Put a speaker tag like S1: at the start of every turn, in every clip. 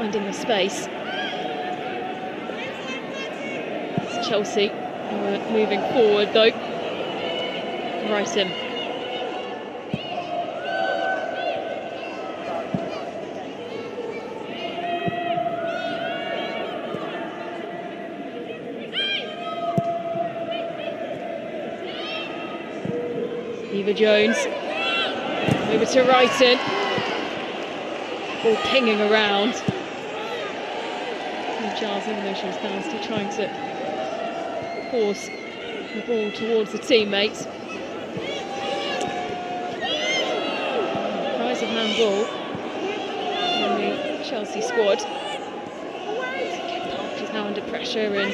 S1: finding the space. It's Chelsea who are moving forward though. Brighton. Eva Jones. Over to Brighton. Ball pinging around. And Giles, even though she was nasty, trying to force the ball towards the teammates. Prize of handball from the Chelsea squad. She's now under pressure and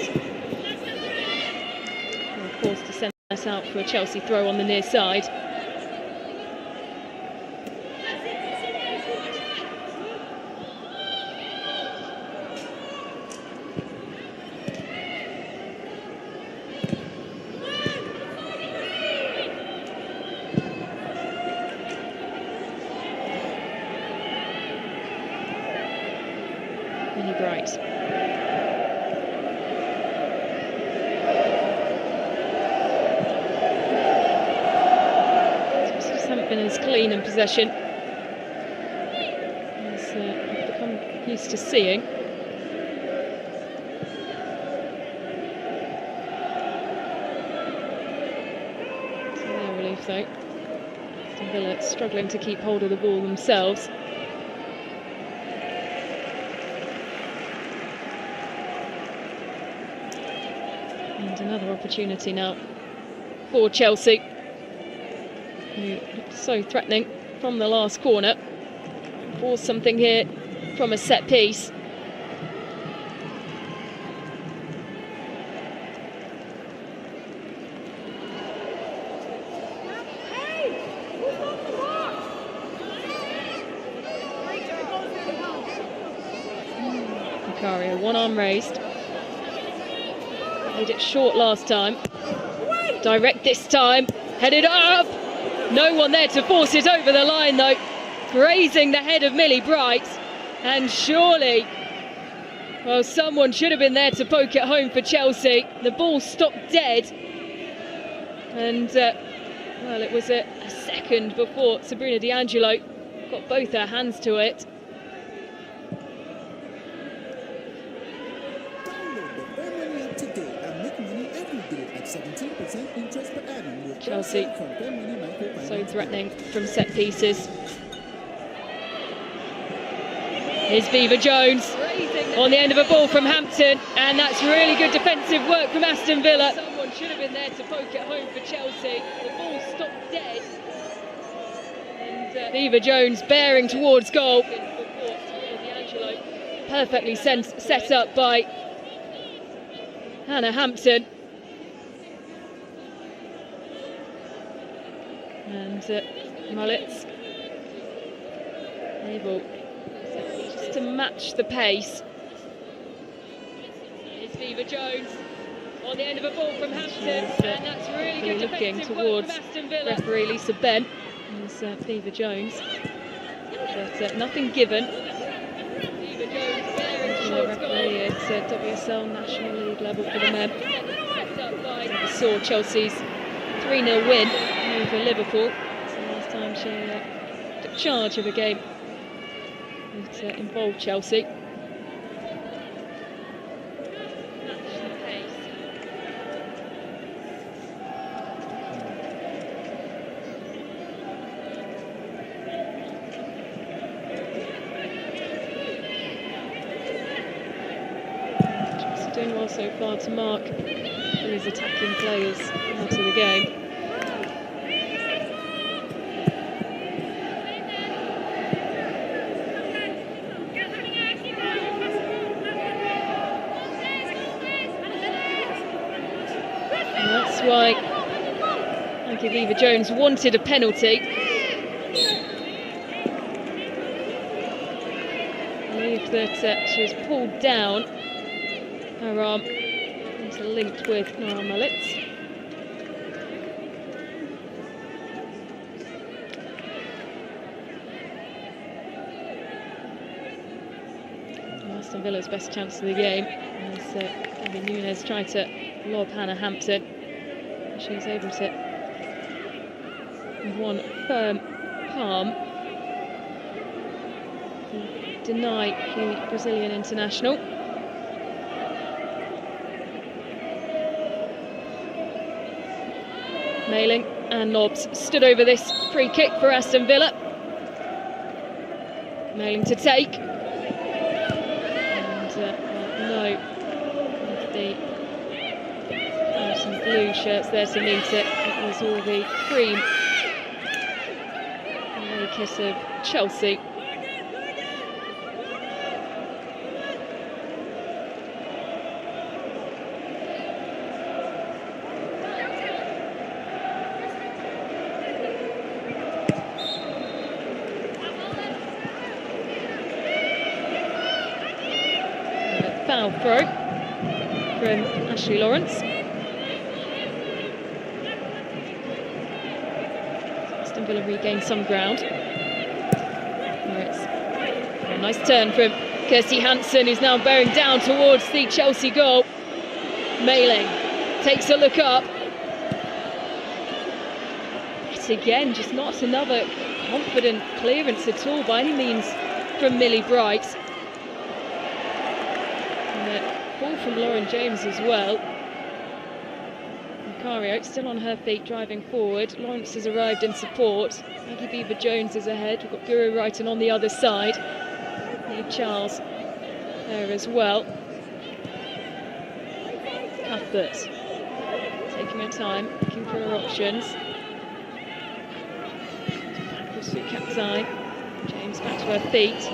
S1: forced to send that out for a Chelsea throw on the near side. Bright. Just haven't been as clean in possession as I've become used to seeing. To their relief though, Aston Villa struggling to keep hold of the ball themselves. And another opportunity now for Chelsea, who looked so threatening from the last corner. Force something here from a set piece. Vicario, one arm raised. Made it short last time. Direct this time. Headed up. No one there to force it over the line though. Grazing the head of Millie Bright. And surely, well, someone should have been there to poke it home for Chelsea. The ball stopped dead. And, well, it was a second before Sabrina D'Angelo got both her hands to it. Chelsea so threatening from set pieces. Here's Eva Jones on the end of a ball from Hampton, and that's really good defensive work from Aston Villa. Someone should have been there to poke it home for Chelsea. The ball stopped dead, and Eva Jones bearing towards goal. Perfectly set up by Hannah Hampton. And Mullets able just to match the pace. Here's Eva Jones on the end of a ball from Hampton, and that's really good looking towards referee Lisa Ben. There's Eva Jones, but nothing given. Eva Jones bearing towards referee at WSL National League level for the men. We saw Chelsea's 3-0 win over Liverpool. It's the last time she took charge of a game that involved Chelsea. Chelsea doing well so far to mark these attacking players out of the game. That's why I think Eva Jones wanted a penalty. I believe that she was pulled down. Her arm interlinked with Nora Mullets. Aston Villa's best chance of the game. As Gabby Nunes tried to lob Hannah Hampton. She's able to, with one firm palm, deny the Brazilian international. Mailing and Nobbs stood over this free kick for Aston Villa. Mailing to take. And no, the some blue shirts there to meet it. It was all the cream. And the kiss of Chelsea. Foul throw from Ashley Lawrence. Aston Villa regained some ground. It's a nice turn from Kirsty Hansen, who's now bearing down towards the Chelsea goal. Mailing takes a look up. Yet again, just not another confident clearance at all by any means from Millie Bright. Ball from Lauren James as well. Macario still on her feet, driving forward. Lawrence has arrived in support. Maggie Beaver-Jones is ahead. We've got Guru Wrighton on the other side. Neve Charles there as well. Cuthbert taking her time, looking for her options. Backwards to Kapzai. James back to her feet.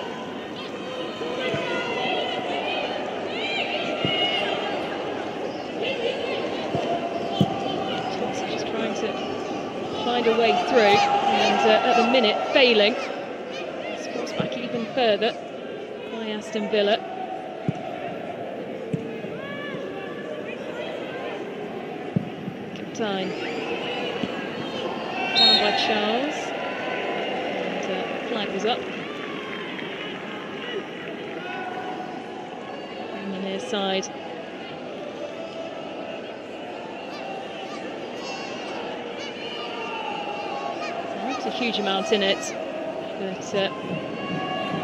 S1: Find a way through, and at the minute failing. Scores back even further by Aston Villa. Captain down by Charles, and flag was up on the near side. A huge amount in it, but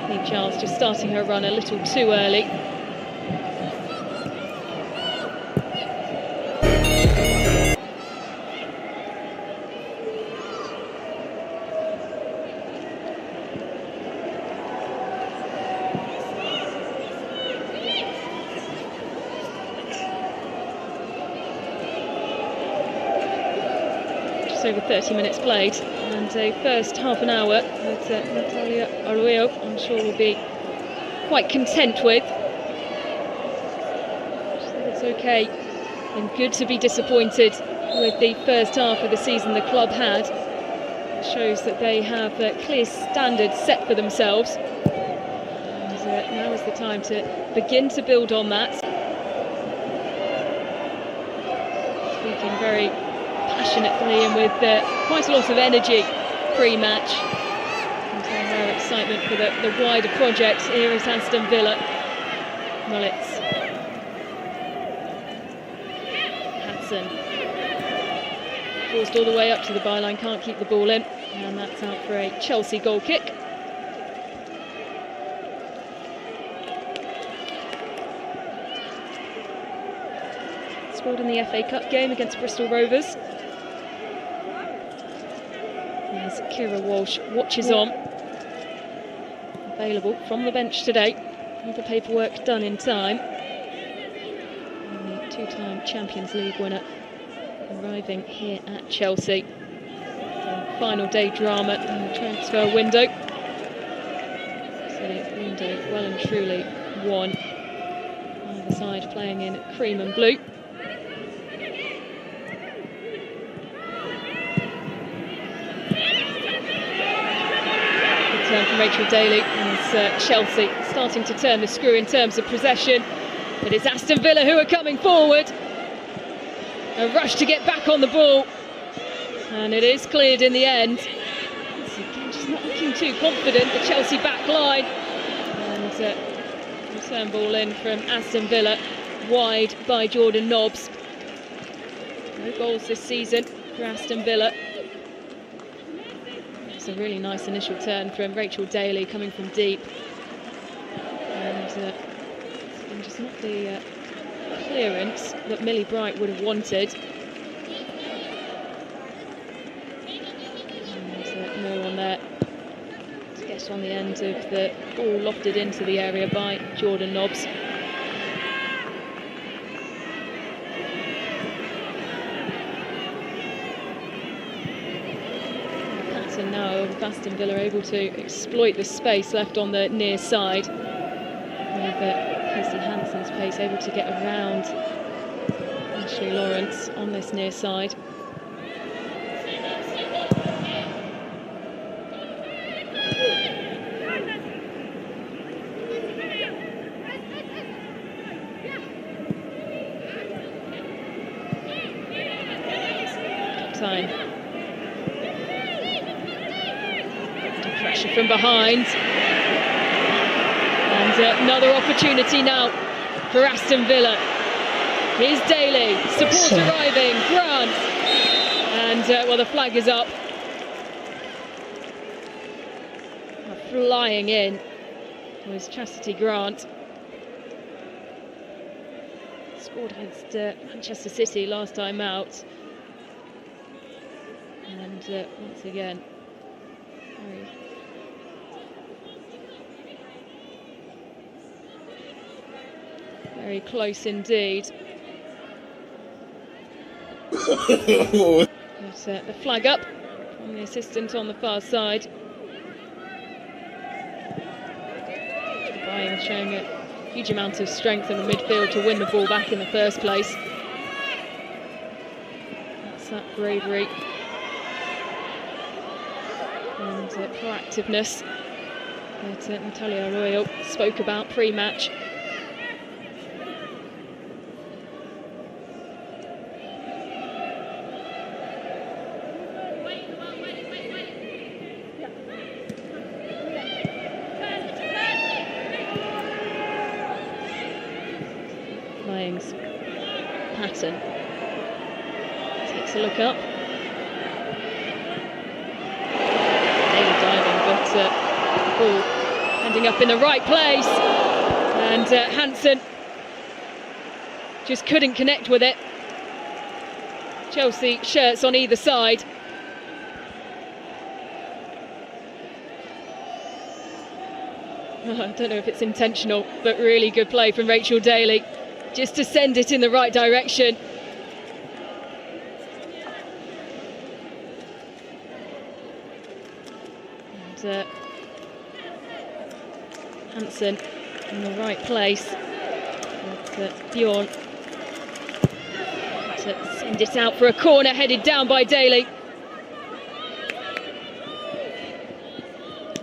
S1: Neve Charles just starting her run a little too early. Just over 30 minutes played. And a first half an hour that Natalia Arroyo, I'm sure, will be quite content with. I think it's okay and good to be disappointed with the first half of the season the club had. It shows that they have clear standards set for themselves. And now is the time to begin to build on that. Speaking very passionately and with quite a lot of energy pre-match, and her excitement for the wider project here at Aston Villa. Mullets, Hansen, forced all the way up to the byline, can't keep the ball in, and that's out for a Chelsea goal kick. Scored in the FA Cup game against Bristol Rovers. As Kira Walsh watches on. Available from the bench today. All the paperwork done in time. And the two-time Champions League winner arriving here at Chelsea. The final day drama in the transfer window. So the window well and truly won. Either side playing in cream and blue. From Rachel Daly, and Chelsea starting to turn the screw in terms of possession, but it's Aston Villa who are coming forward. A rush to get back on the ball, and it is cleared in the end. It's again just not looking too confident, the Chelsea back line, and Return ball in from Aston Villa, wide by Jordan Nobbs. No goals this season for Aston Villa. It's a really nice initial turn from Rachel Daly coming from deep. And just not the clearance that Millie Bright would have wanted. And no one there to get on the end of the ball lofted into the area by Jordan Nobbs. Pattern now of Aston Villa able to exploit the space left on the near side. Casey Hansen's pace, able to get around Ashley Lawrence on this near side. Time. Pressure from behind. And another opportunity now for Aston Villa. Here's Daly, support arriving, Grant. And well, the flag is up. Flying in was Chastity Grant. Scored against Manchester City last time out. And once again, very close indeed. But, the flag up from the assistant on the far side. Bayern showing a huge amount of strength in the midfield to win the ball back in the first place. That's that bravery and proactiveness that Natalia Arroyo spoke about pre-match. Lying's pattern takes a look up. Ball ending up in the right place, and Hansen just couldn't connect with it. Chelsea shirts on either side. I don't know if it's intentional, but really good play from Rachel Daly just to send it in the right direction. And Hansen in the right place. But Bjorn to send it out for a corner, headed down by Daly.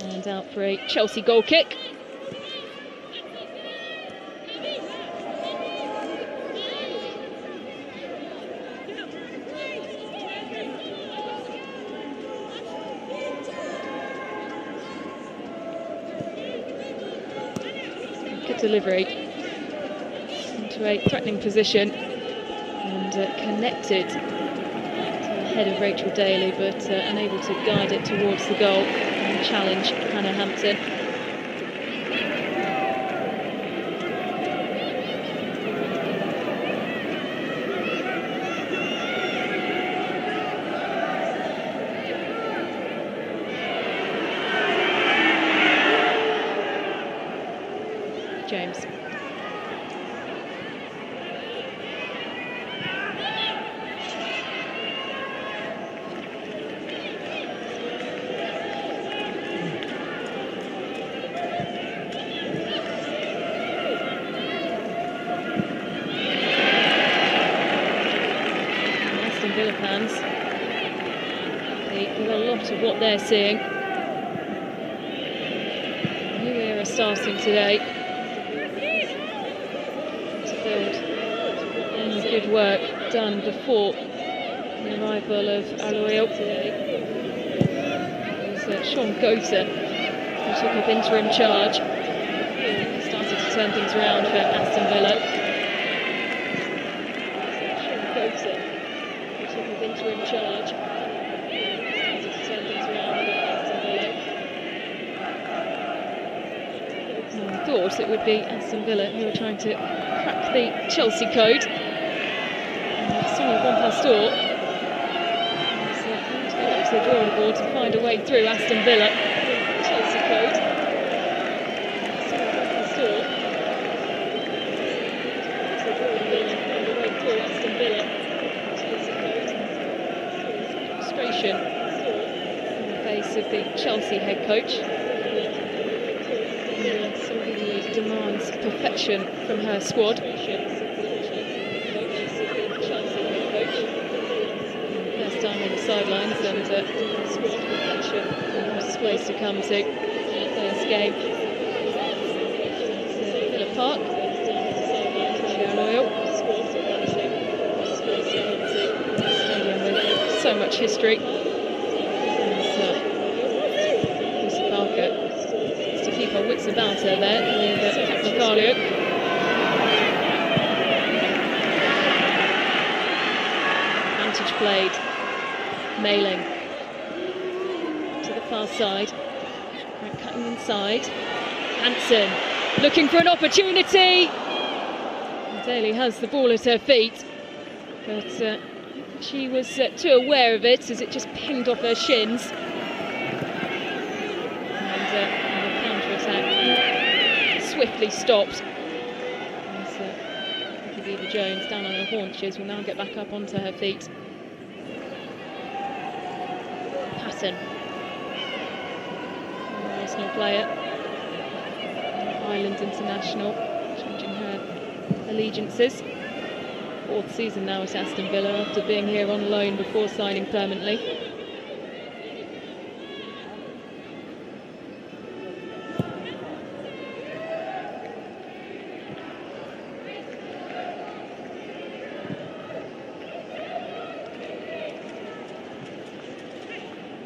S1: And out for a Chelsea goal kick. Good delivery into a threatening position and connected to the head of Rachel Daly, but unable to guide it towards the goal and challenge Hannah Hampton. James. Aston Villa fans, with a lot of what they're seeing. New era starting today. Good work done before the arrival of Arroyo. It was Sean Goater who took up interim charge. He started to turn things around for Aston Villa. Interim charge. To turn things around for Aston Villa. I thought it would be Aston Villa who were trying to crack the Chelsea code. Sonia Bonpastor. To the drawing board to find a way through Aston Villa. Chelsea code. Sonia Bonpastor. To the drawing board to find a way through Aston Villa. Chelsea code. Frustration in the face of the Chelsea head coach. And somebody demands perfection from her squad. First time on the sidelines and squad perfection was supposed to come to the first game. Villa Park. Royal. Stadium with so much history. Lucy Parker has to keep her wits about her there with Captain Carlio. Advantage played. Mailing to the far side. Right, cutting inside. Hansen looking for an opportunity. Daly has the ball at her feet, but she was too aware of it as it just pinged off her shins. And the counter-attack swiftly stopped. As Eva Jones, down on her haunches, will now get back up onto her feet. Patton, Arsenal player, Ireland international, changing her allegiances. 4th season now at Aston Villa after being here on loan before signing permanently.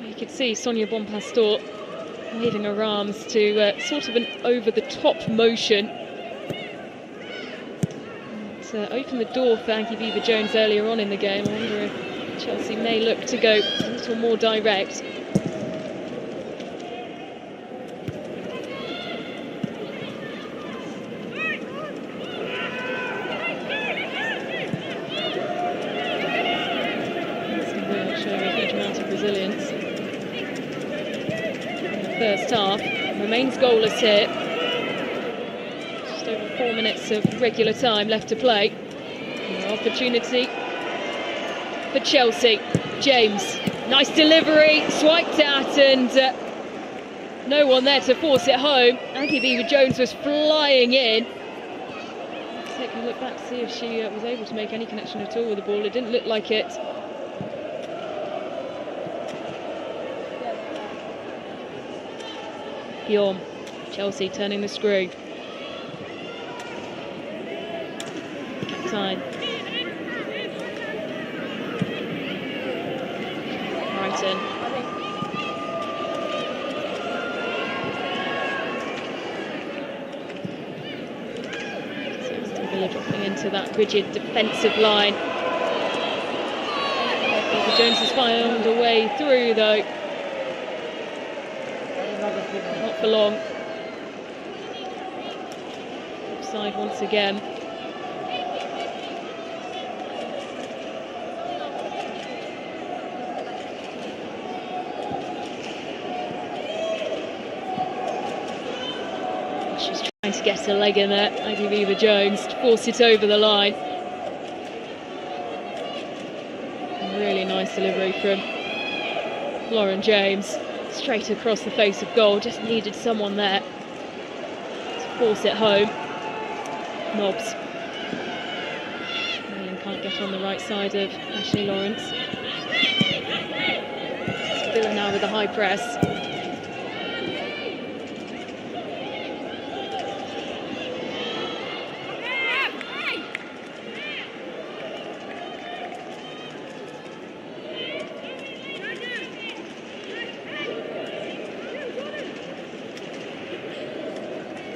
S1: You could see Sonia Bonpastor waving her arms to sort of an over-the-top motion. Opened the door for Aggie Beever-Jones earlier on in the game. I wonder if Chelsea may look to go a little more direct. Showing a huge amount of resilience in the first half. Remains goalless here. 4 minutes of regular time left to play. An opportunity for Chelsea. James, nice delivery, swiped at, and no one there to force it home. Aggie Beever-Jones was flying in. Let's take a look back to see if she was able to make any connection at all with the ball. It didn't look like it. Bjorn, Chelsea turning the screw. Time. Brighton. Aston Villa dropping into that rigid defensive line. Jones has found a way through though. Not for long. Offside once again. Trying to get a leg in there, Aggie Beever-Jones to force it over the line. Really nice delivery from Lauren James, straight across the face of goal. Just needed someone there to force it home. Nobbs. Can't get on the right side of Ashley Lawrence. Villa now with a high press.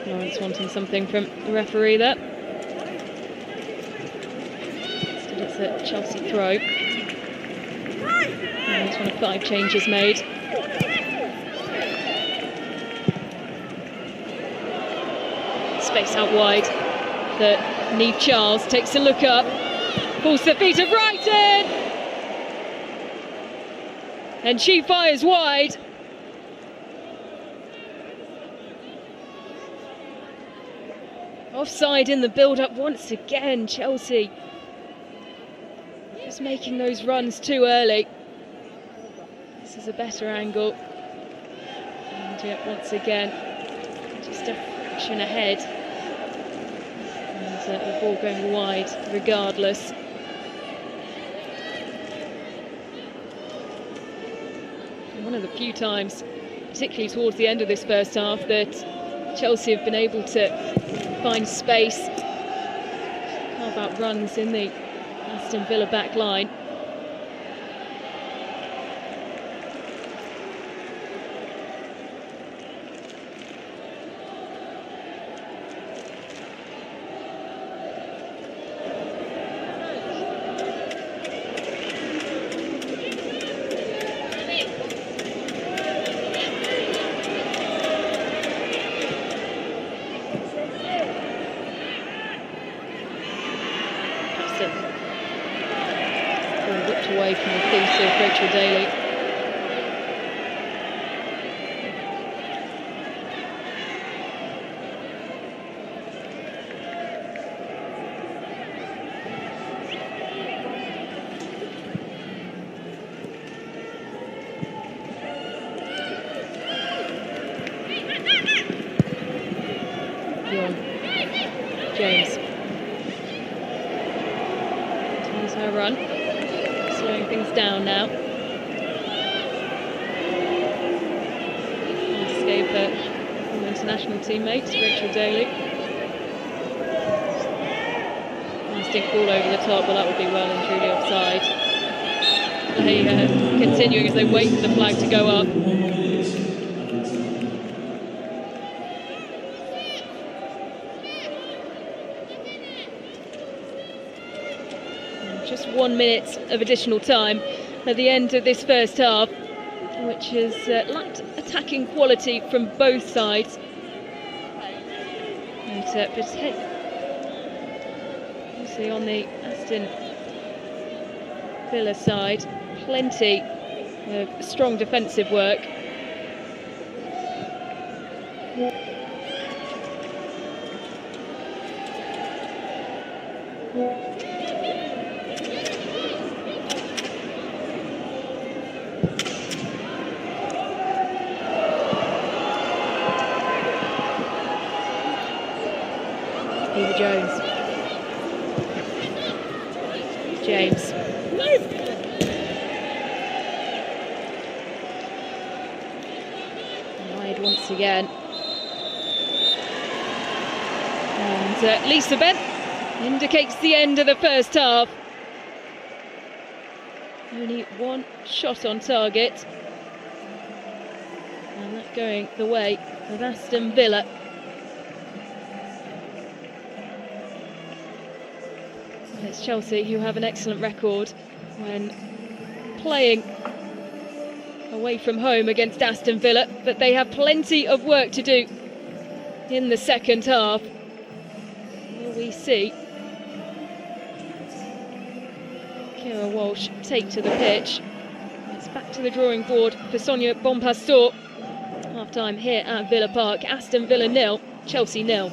S1: Lawrence wanting something from the referee there. Instead it's a Chelsea throw. And it's one of 5 changes made. Space out wide. Neve Charles takes a look up. Pulls the feet of Brighton! And she fires wide. Offside in the build-up once again, Chelsea. Just making those runs too early. This is a better angle. And yet once again, just a fraction ahead. And the ball going wide regardless. And one of the few times, particularly towards the end of this first half, that Chelsea have been able to find space, carve out runs in the Aston Villa back line. Whipped away from the feet of Rachel Daly. James. Continues her run. Slowing things down now. Escape her international teammates, Rachel Daly. Nice dink ball over the top, but that would be well and truly offside. They continuing as they wait for the flag to go up. Just 1 minute of additional time at the end of this first half, which has lacked attacking quality from both sides. But obviously on the Aston Villa side, plenty of strong defensive work. Jones. James. Wide once again. And Lisa Bent indicates the end of the first half. Only one shot on target. And that going the way of Aston Villa. It's Chelsea who have an excellent record when playing away from home against Aston Villa, but they have plenty of work to do in the second half. Will we see Kira Walsh take to the pitch? It's back to the drawing board for Sonia Bonpastor. Half-time here at Villa Park. Aston Villa 0, Chelsea 0.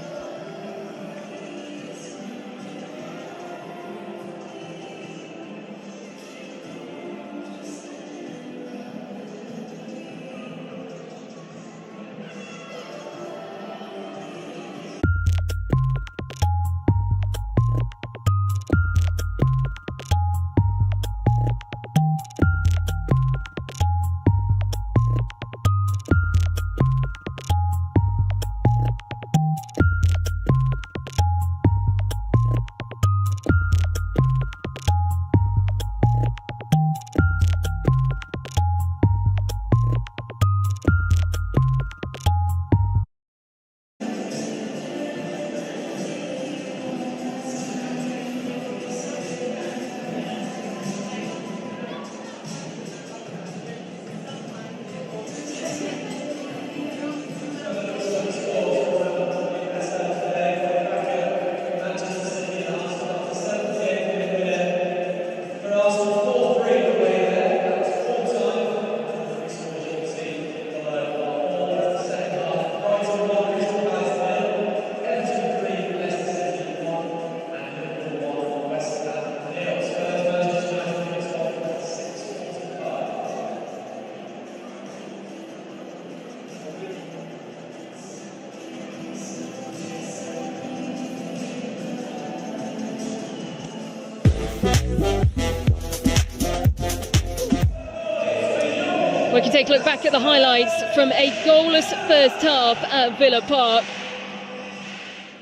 S1: we can take a look back at the highlights from a goalless first half at Villa Park.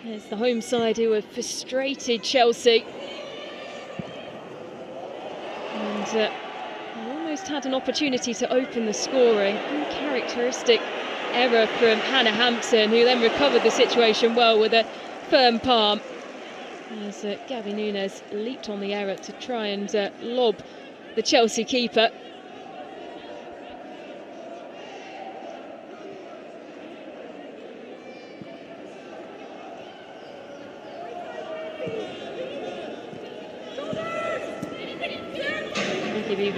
S1: It's the home side who have frustrated Chelsea. And almost had an opportunity to open the scoring. Uncharacteristic error from Hannah Hampton, who then recovered the situation well with a firm palm. As Gabby Nunes leaped on the error to try and lob the Chelsea keeper.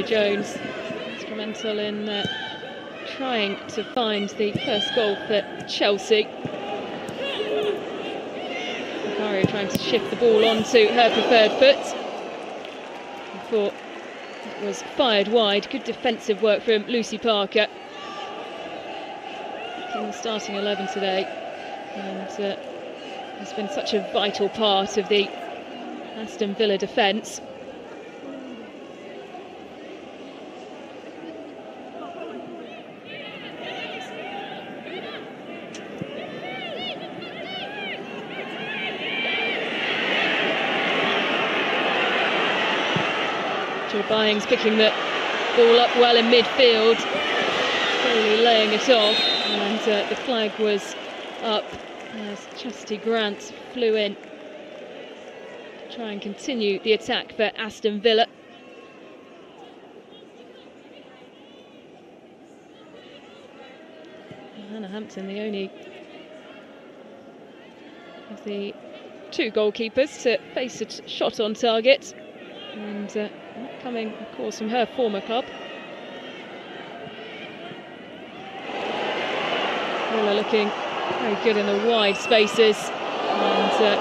S1: Jones instrumental in trying to find the first goal for Chelsea. Macario trying to shift the ball onto her preferred foot. Before it was fired wide. Good defensive work from Lucy Parker. In the starting 11 today, and has been such a vital part of the Aston Villa defence. Byings picking the ball up well in midfield, slowly laying it off, and the flag was up as Chastity Grant flew in to try and continue the attack for Aston Villa. Hannah Hampton, the only of the two goalkeepers to face a shot on target, and coming, of course, from her former club. Villa looking very good in the wide spaces, and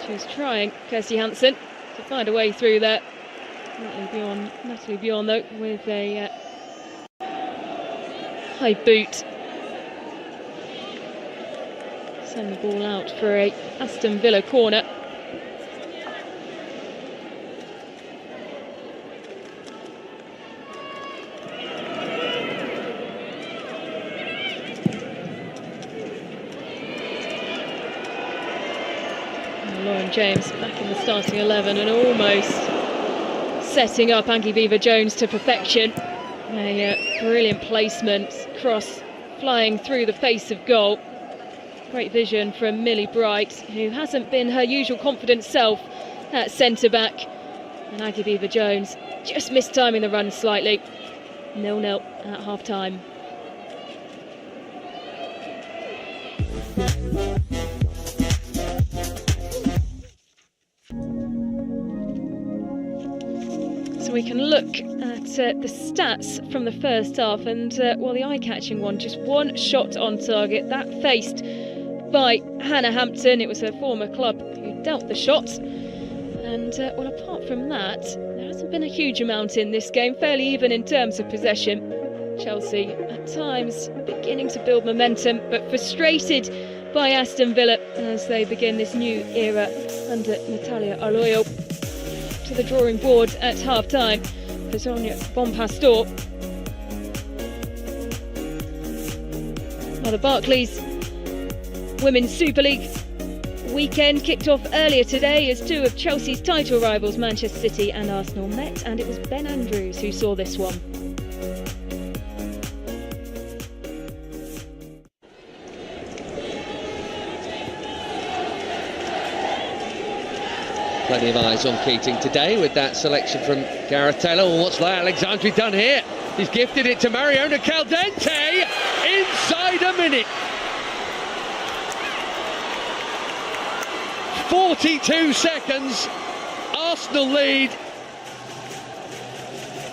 S1: she was trying, Kirsty Hansen, to find a way through there. Natalie Bjorn, though, with a high boot. Send the ball out for a Aston Villa corner. James back in the starting 11 and almost setting up Angie Beaver-Jones to perfection. A brilliant placement, cross flying through the face of goal. Great vision from Millie Bright, who hasn't been her usual confident self at centre-back. And Angie Beaver-Jones just missed timing the run slightly. 0-0 at half-time. We can look at the stats from the first half, and the eye-catching one, just one shot on target, that faced by Hannah Hampton. It was her former club who dealt the shot, and apart from that, there hasn't been a huge amount in this game, fairly even in terms of possession. Chelsea at times beginning to build momentum, but frustrated by Aston Villa as they begin this new era under Natalia Arroyo. To the drawing board at half-time for Sonia Bonpastor. Well, the Barclays Women's Super League weekend kicked off earlier today as two of Chelsea's title rivals, Manchester City and Arsenal, met, and it was Ben Andrews who saw this one.
S2: Plenty of eyes on Keating today with that selection from Gareth Taylor. Well, what's that Alexandri done here? He's gifted it to Mariona Caldente inside a minute. 42 seconds, Arsenal lead.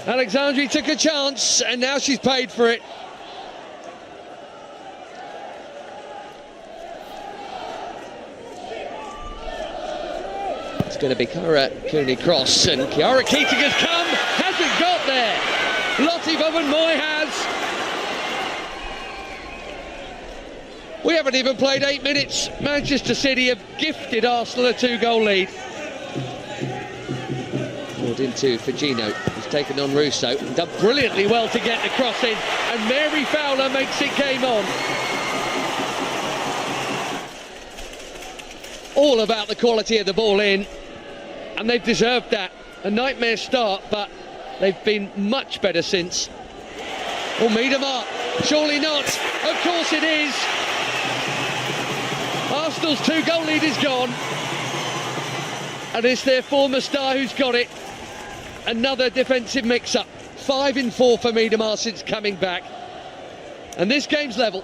S2: Alexandri took a chance and now she's paid for it. Going to be Cara Cooney cross, and Kiara Keating has come, hasn't got there. Lottie Bowen-Moy has. We haven't even played 8 minutes. Manchester City have gifted Arsenal a 2-goal lead. Balled into Figino, who's taken on Russo, and done brilliantly well to get the cross in, and Mary Fowler makes it game on. All about the quality of the ball in, and they've deserved that. A nightmare start, but they've been much better since. Oh, Miedemar, surely not. Of course it is. Arsenal's 2-goal lead is gone, and it's their former star who's got it. Another defensive mix-up. 5 in 4 for Miedemar since coming back, and this game's level.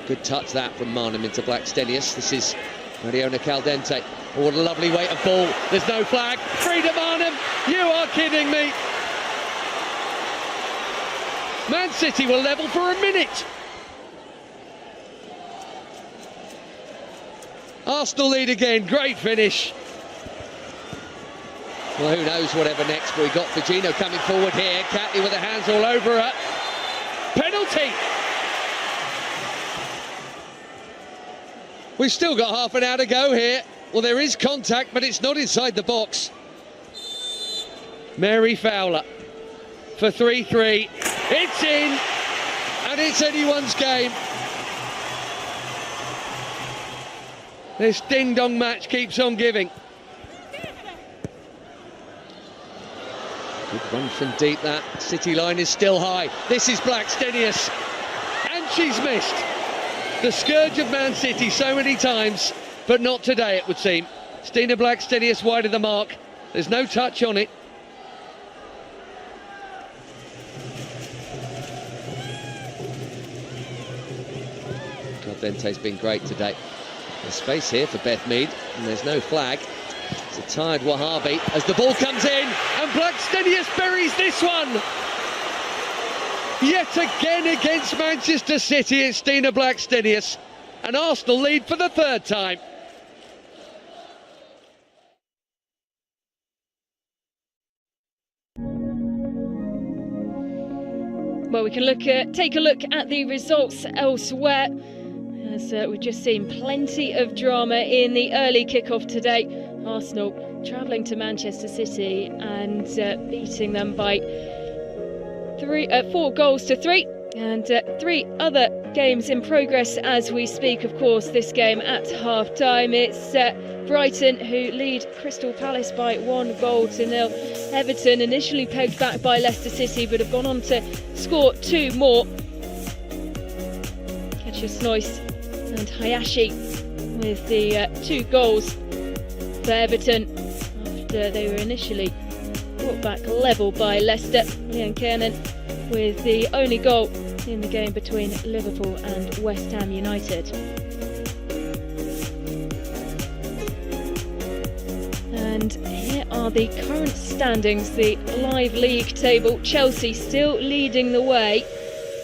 S2: Good touch that from Marnham into Blackstenius. This is Mariona Caldente. Oh, what a lovely weight of ball. There's no flag. Free to Marnham. You are kidding me. Man City were level for a minute. Arsenal lead again. Great finish. Well, who knows whatever next, but we got Figino coming forward here. Catley with the hands all over her. Penalty. We've still got half an hour to go here. Well, there is contact, but it's not inside the box. Mary Fowler for 3-3. It's in, and it's anyone's game. This ding-dong match keeps on giving. Good run from deep, that. City line is still high. This is Blackstenius, and she's missed. The scourge of Man City so many times, but not today, it would seem. Stina Blackstenius wide of the mark. There's no touch on it. Caldente's been great today. There's space here for Beth Mead, and there's no flag. It's a tired Wahhabi as the ball comes in, and Blackstenius buries this one. Yet again against Manchester City, it's Stina Blackstenius, and Arsenal lead for the 3rd time.
S1: Well, we can take a look at the results elsewhere, as we've just seen plenty of drama in the early kick-off today. Arsenal travelling to Manchester City and beating them by 4 goals to 3, and 3 other games in progress as we speak. Of course, this game at half-time, it's Brighton who lead Crystal Palace by 1 goal to 0. Everton initially pegged back by Leicester City, but have gone on to score 2 more. Snoyce and Hayashi with the 2 goals for Everton after they were initially brought back level by Leicester. Leon Kernan with the only goal in the game between Liverpool and West Ham United. And here are the current standings, the live league table. Chelsea still leading the way.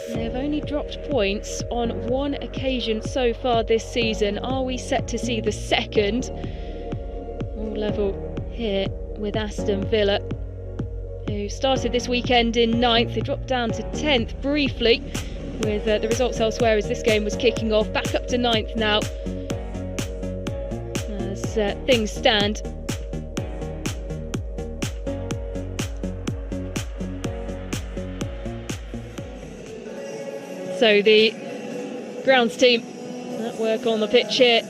S1: They've only dropped points on 1 occasion so far this season. Are we set to see the second? All level here with Aston Villa, who started this weekend in 9th. They dropped down to 10th briefly with the results elsewhere as this game was kicking off. Back up to 9th now as things stand. So the grounds team at work on the pitch here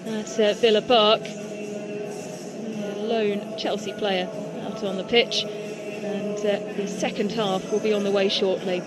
S1: at Villa Park. A lone Chelsea player out on the pitch, and the second half will be on the way shortly.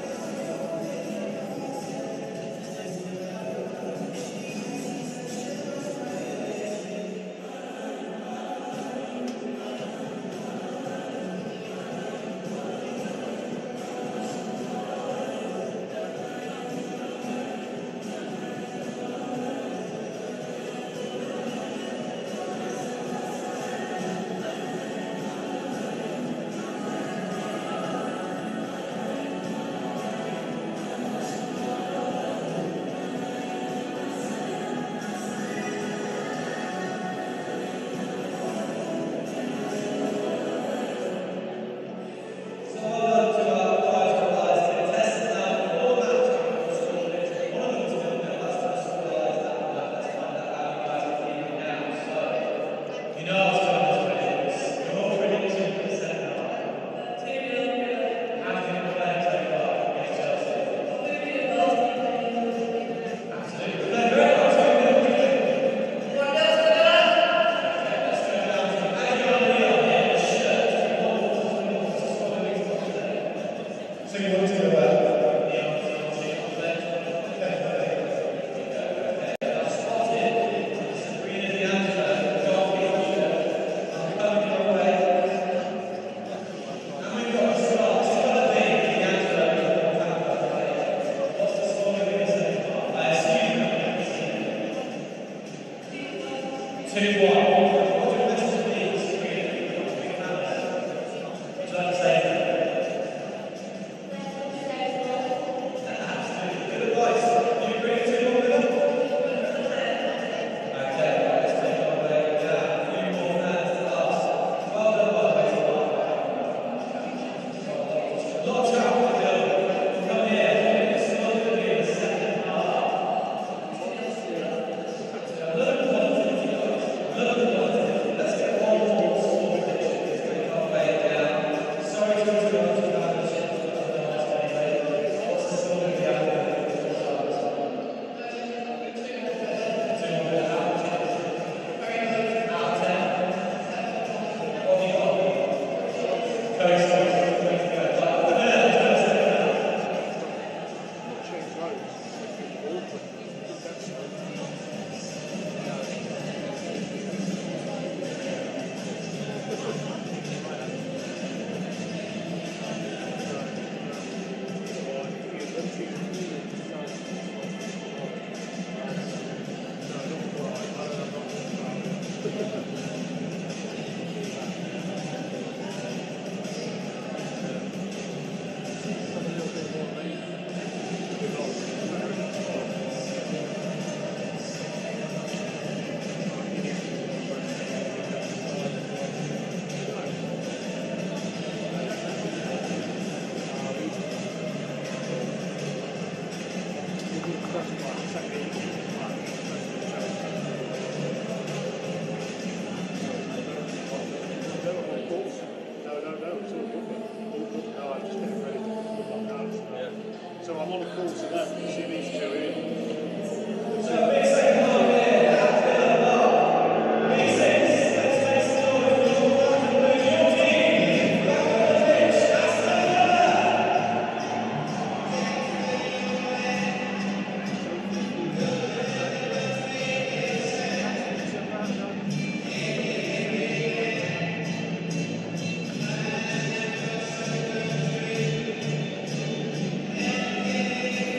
S3: So I'm on a call to them. See these two in.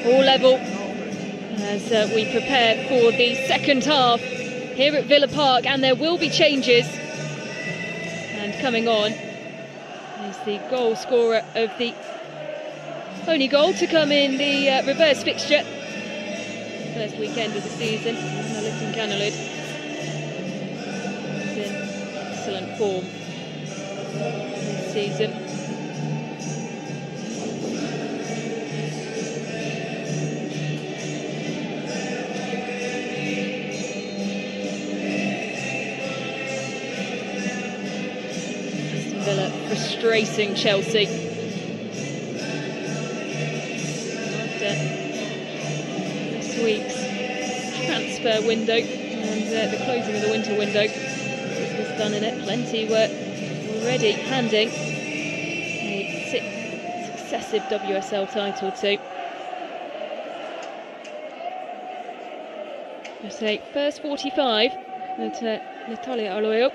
S1: All level as we prepare for the second half here at Villa Park, and there will be changes. And coming on is the goal scorer of the only goal to come in the reverse fixture. First weekend of the season, Lifton Canalid is in excellent form this season. Villa frustrating Chelsea. After this week's transfer window and the closing of the winter window, this was done in it. Plenty were already handing a sixth successive WSL title to. I say first 45 at Natalia Arroyo.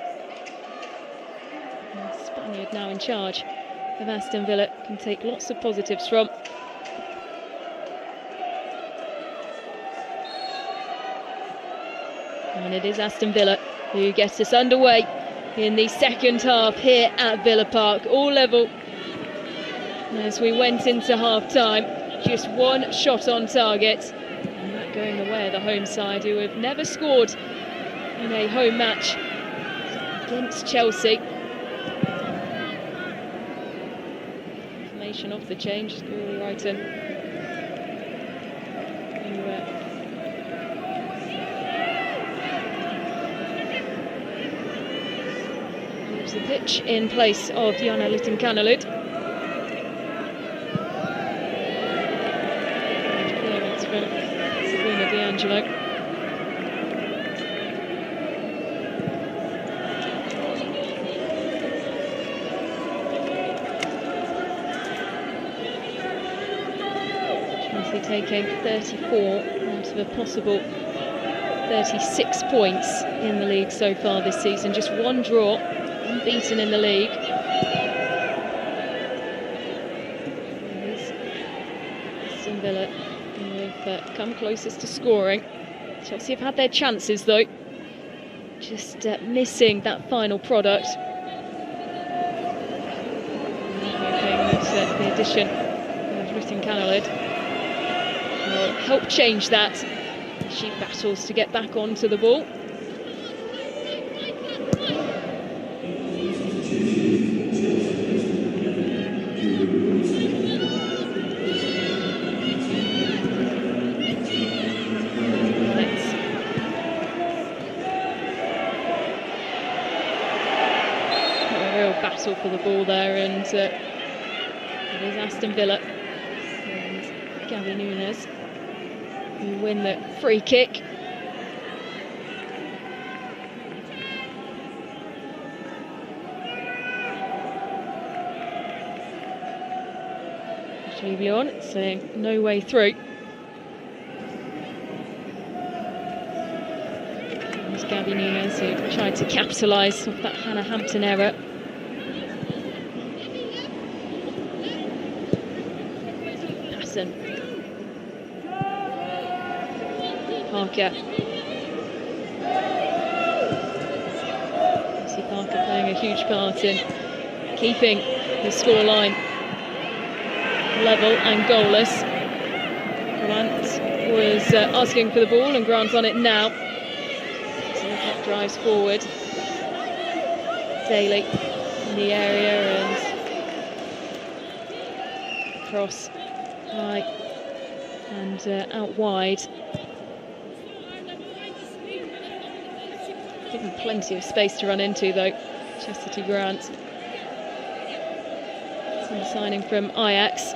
S1: Spaniard now in charge of Aston Villa, can take lots of positives from. And it is Aston Villa who gets us underway in the second half here at Villa Park. All level as we went into half-time, just one shot on target, and that going the way of the home side, who have never scored in a home match against Chelsea. Of the change, Scory Wrighton, who leaves the pitch in place of Diana Lifton-Canalid. Clearance from Sabrina D'Angelo. Taking 34 out of a possible 36 points in the league so far this season. Just one draw, unbeaten in the league. Aston Villa have come closest to scoring. Chelsea have had their chances though, just missing that final product. Hoping that the addition of Lifton-Canalid will help change that. She battles to get back onto the ball. A real battle for the ball there, and it is Aston Villa and Gabby Nunes who win the free kick. Bjorn saying no way through. There's Gabby Nunes who tried to capitalise off that Hannah Hampton error. Hassan. Parker. Lucy Parker playing a huge part in keeping the scoreline level and goalless. Grant was asking for the ball, and Grant's on it now. So that drives forward. Daly in the area and cross by and out wide. Given plenty of space to run into though, Chastity Grant. Some signing from Ajax.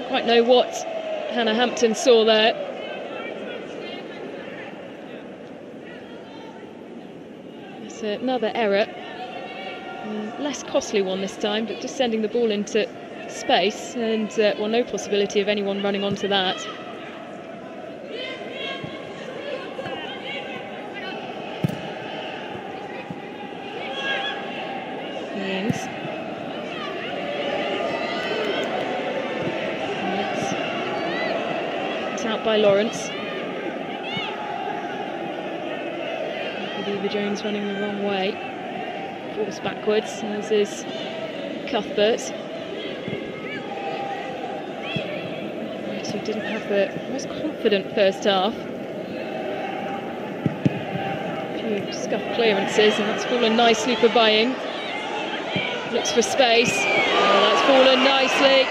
S1: Quite know what Hannah Hampton saw there. It's another error, less costly one this time, but just sending the ball into space, and well, no possibility of anyone running onto that. Yes. Out by Lawrence. Eva Jones running the wrong way. Forced backwards, as is Cuthbert. Who didn't have the most confident first half. A few scuff clearances, and that's fallen nicely for Bying. Looks for space. Oh, that's fallen nicely.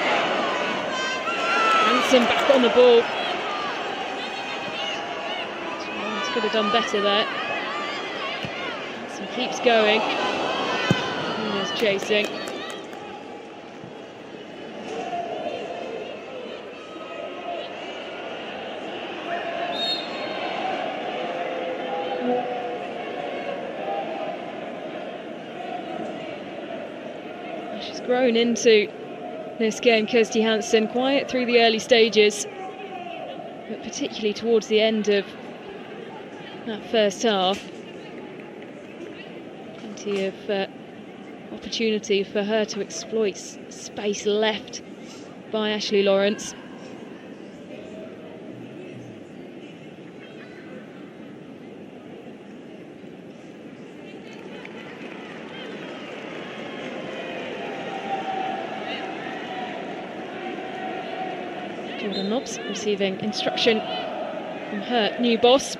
S1: Hanson back on the ball. Could have done better there. Hanson keeps going. There's chasing. She's grown into this game, Kirsty Hanson, quiet through the early stages, but particularly towards the end of that first half. Plenty of opportunity for her to exploit space left by Ashley Lawrence. Jordan Nobbs receiving instruction from her new boss.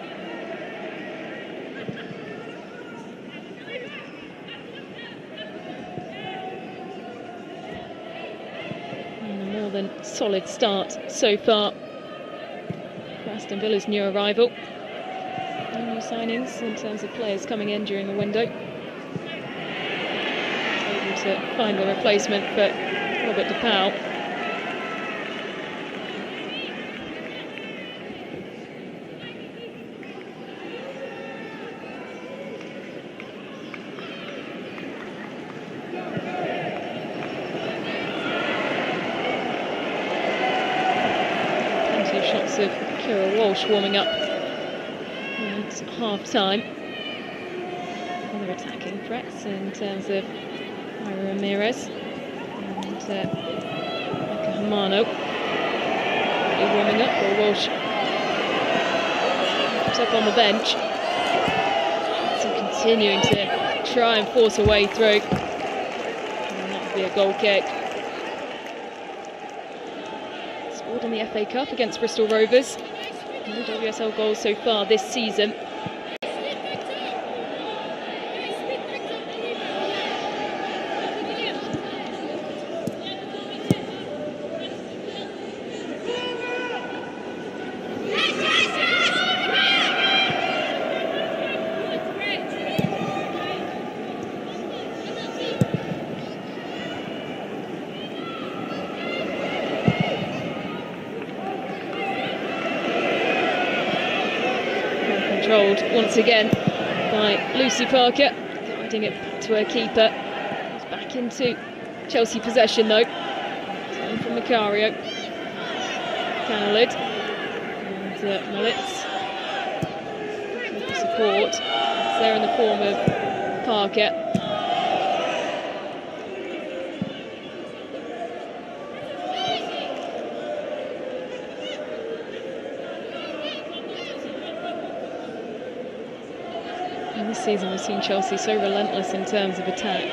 S1: Solid start so far for Aston Villa's new arrival. No new signings in terms of players coming in during the window. Able to find the replacement for Robert DePaul. Of Kira Walsh warming up at half-time. Other attacking threats in terms of Ira Ramirez and Mika Hamano warming up, or Walsh up on the bench. So continuing to try and force a way through. And that would be a goal kick. In the FA Cup against Bristol Rovers. No WSL goals so far this season. Controlled once again by Lucy Parker, guiding it to her keeper. It's back into Chelsea possession though. Time from Macario. Cannelid and Mullets. Keeper support. It's there in the form of Parker. And this season we've seen Chelsea so relentless in terms of attack.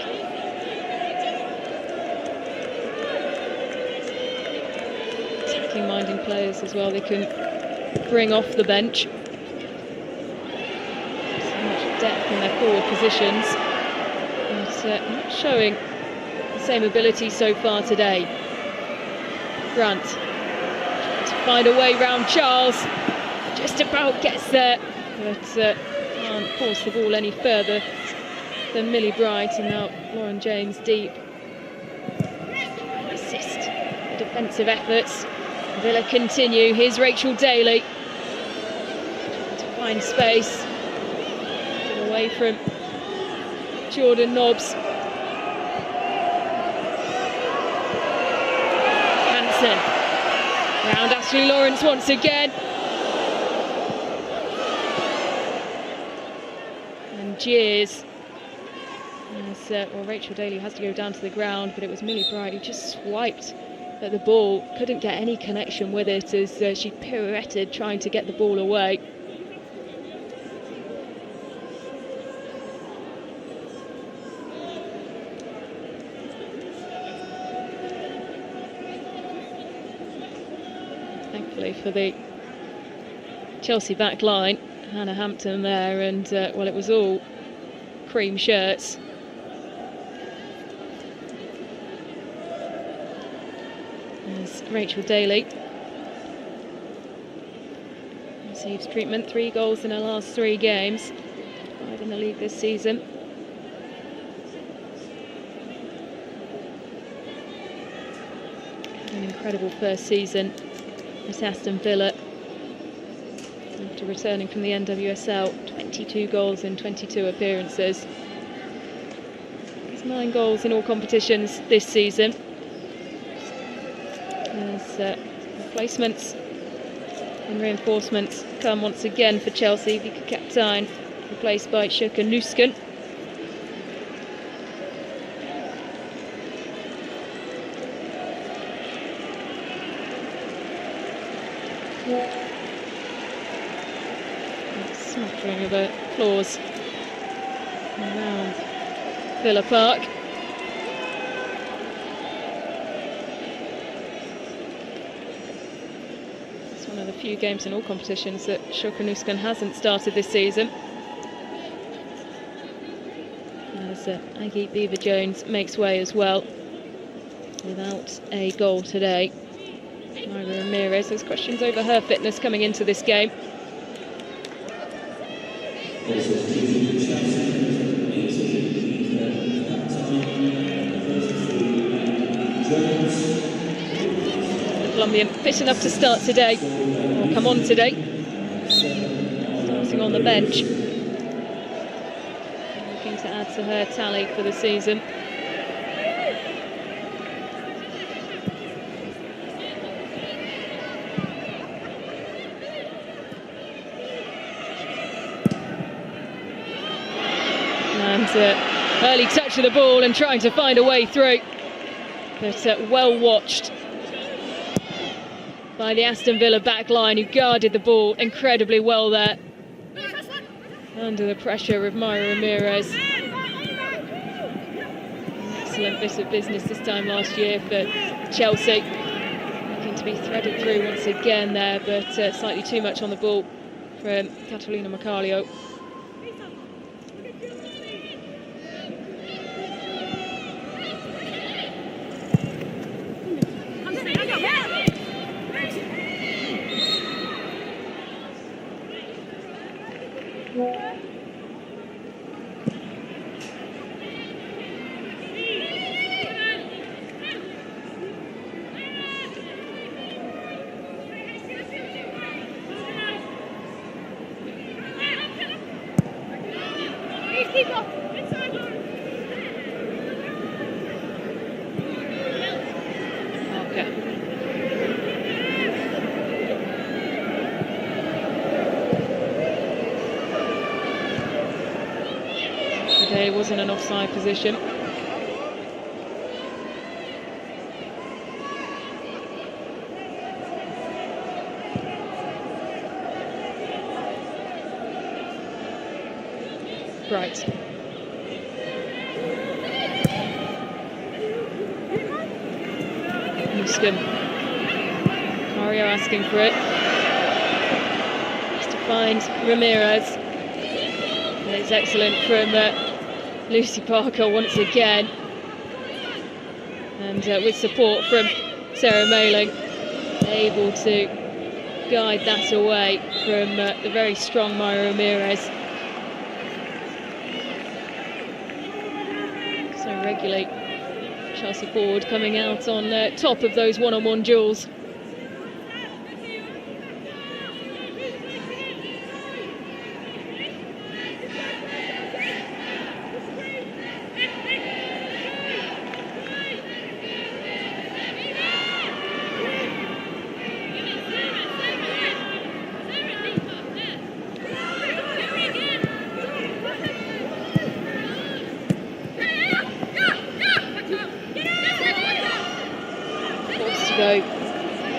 S1: Attacking-minded players as well, they can bring off the bench. So much depth in their forward positions. But not showing the same ability so far today. Grant trying to find a way round Charles. Just about gets there, but can't force the ball any further than Millie Bright, and now Lauren James deep. Assist the defensive efforts. Villa continue. Here's Rachel Daly. Trying to find space. Get away from Jordan Nobbs. Hansen. Round Ashley Lawrence once again. And jeers. Well, Rachel Daly has to go down to the ground, but it was Millie Bright who just swiped at the ball. Couldn't get any connection with it as she pirouetted trying to get the ball away. Thankfully for the Chelsea back line, Hannah Hampton there, and well, it was all cream shirts. There's Rachel Daly. Receives treatment, 3 goals in her last 3 games, 5 in the league this season. An incredible first season at Aston Villa. After returning from the NWSL, 22 goals in 22 appearances. There's 9 goals in all competitions this season. There's replacements and reinforcements come once again for Chelsea. Vika Kaptein replaced by Sjoeke Nusken. Smattering of applause around Villa Park. It's one of the few games in all competitions that Sjoeke Nusken hasn't started this season. As Aggie Beaver-Jones makes way as well, without a goal today. Myra Ramirez has questions over her fitness coming into this game. The Colombian fit enough to start today, or come on today, starting on the bench, looking to add to her tally for the season. Early touch of the ball and trying to find a way through, but well watched by the Aston Villa back line, who guarded the ball incredibly well there under the pressure of Myra Ramirez. An excellent bit of business this time last year for Chelsea, looking to be threaded through once again there, but slightly too much on the ball from Catalina Macalio. Today was in an offside position. Bright. Newscombe. Mario asking for it. Just to find Ramirez. And it's excellent from Lucy Parker once again. And with support from Sarah Mailing, able to guide that away from the very strong Myra Ramirez. So regularly, Chelsea forward coming out on top of those one-on-one duels. Go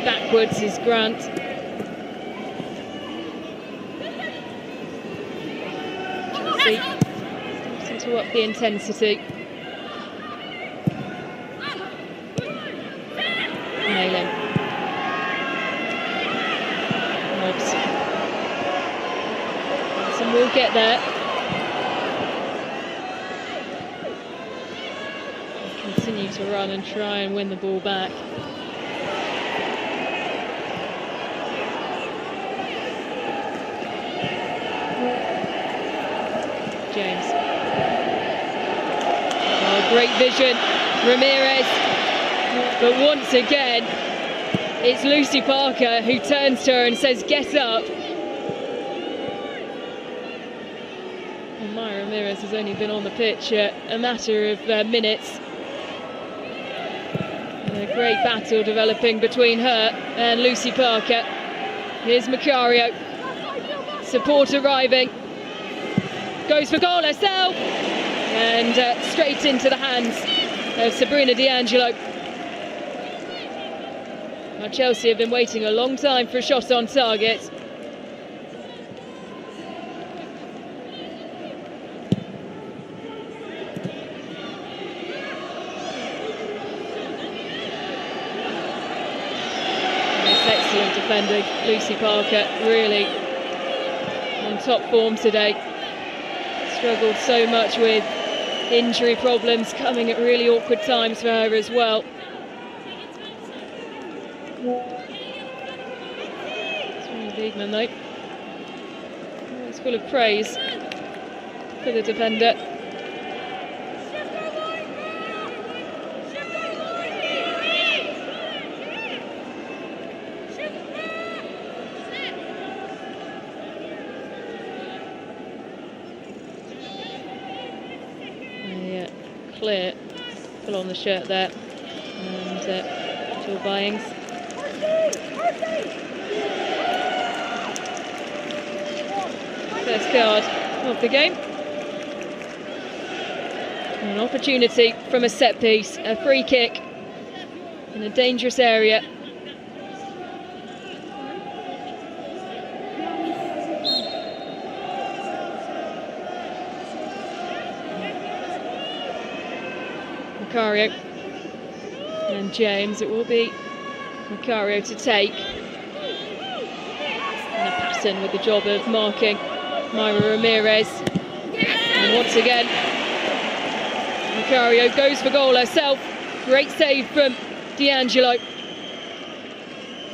S1: backwards is Grant. Chelsea starting to up the intensity. Nailing. Nobbs. Some will get there. Continue to run and try and win the ball back. James. Oh, great vision, Ramirez. But once again, it's Lucy Parker who turns to her and says, "Get up." And Myra Ramirez has only been on the pitch a matter of minutes. And a great battle developing between her and Lucy Parker. Here's Macario. Support arriving. Goes for goal herself, and straight into the hands of Sabrina D'Angelo. Now Chelsea have been waiting a long time for a shot on target. It's excellent defending. Lucy Parker really on top form today. Struggled so much with injury problems, coming at really awkward times for her as well. It's really Biegman though. It's full of praise for the defender. Clear, pull on the shirt there, and Jill Byings. First card of the game. An opportunity from a set piece, a free kick in a dangerous area. Macario and James. It will be Macario to take, and a Patton with the job of marking Myra Ramirez. And once again, Macario goes for goal herself. Great save from D'Angelo.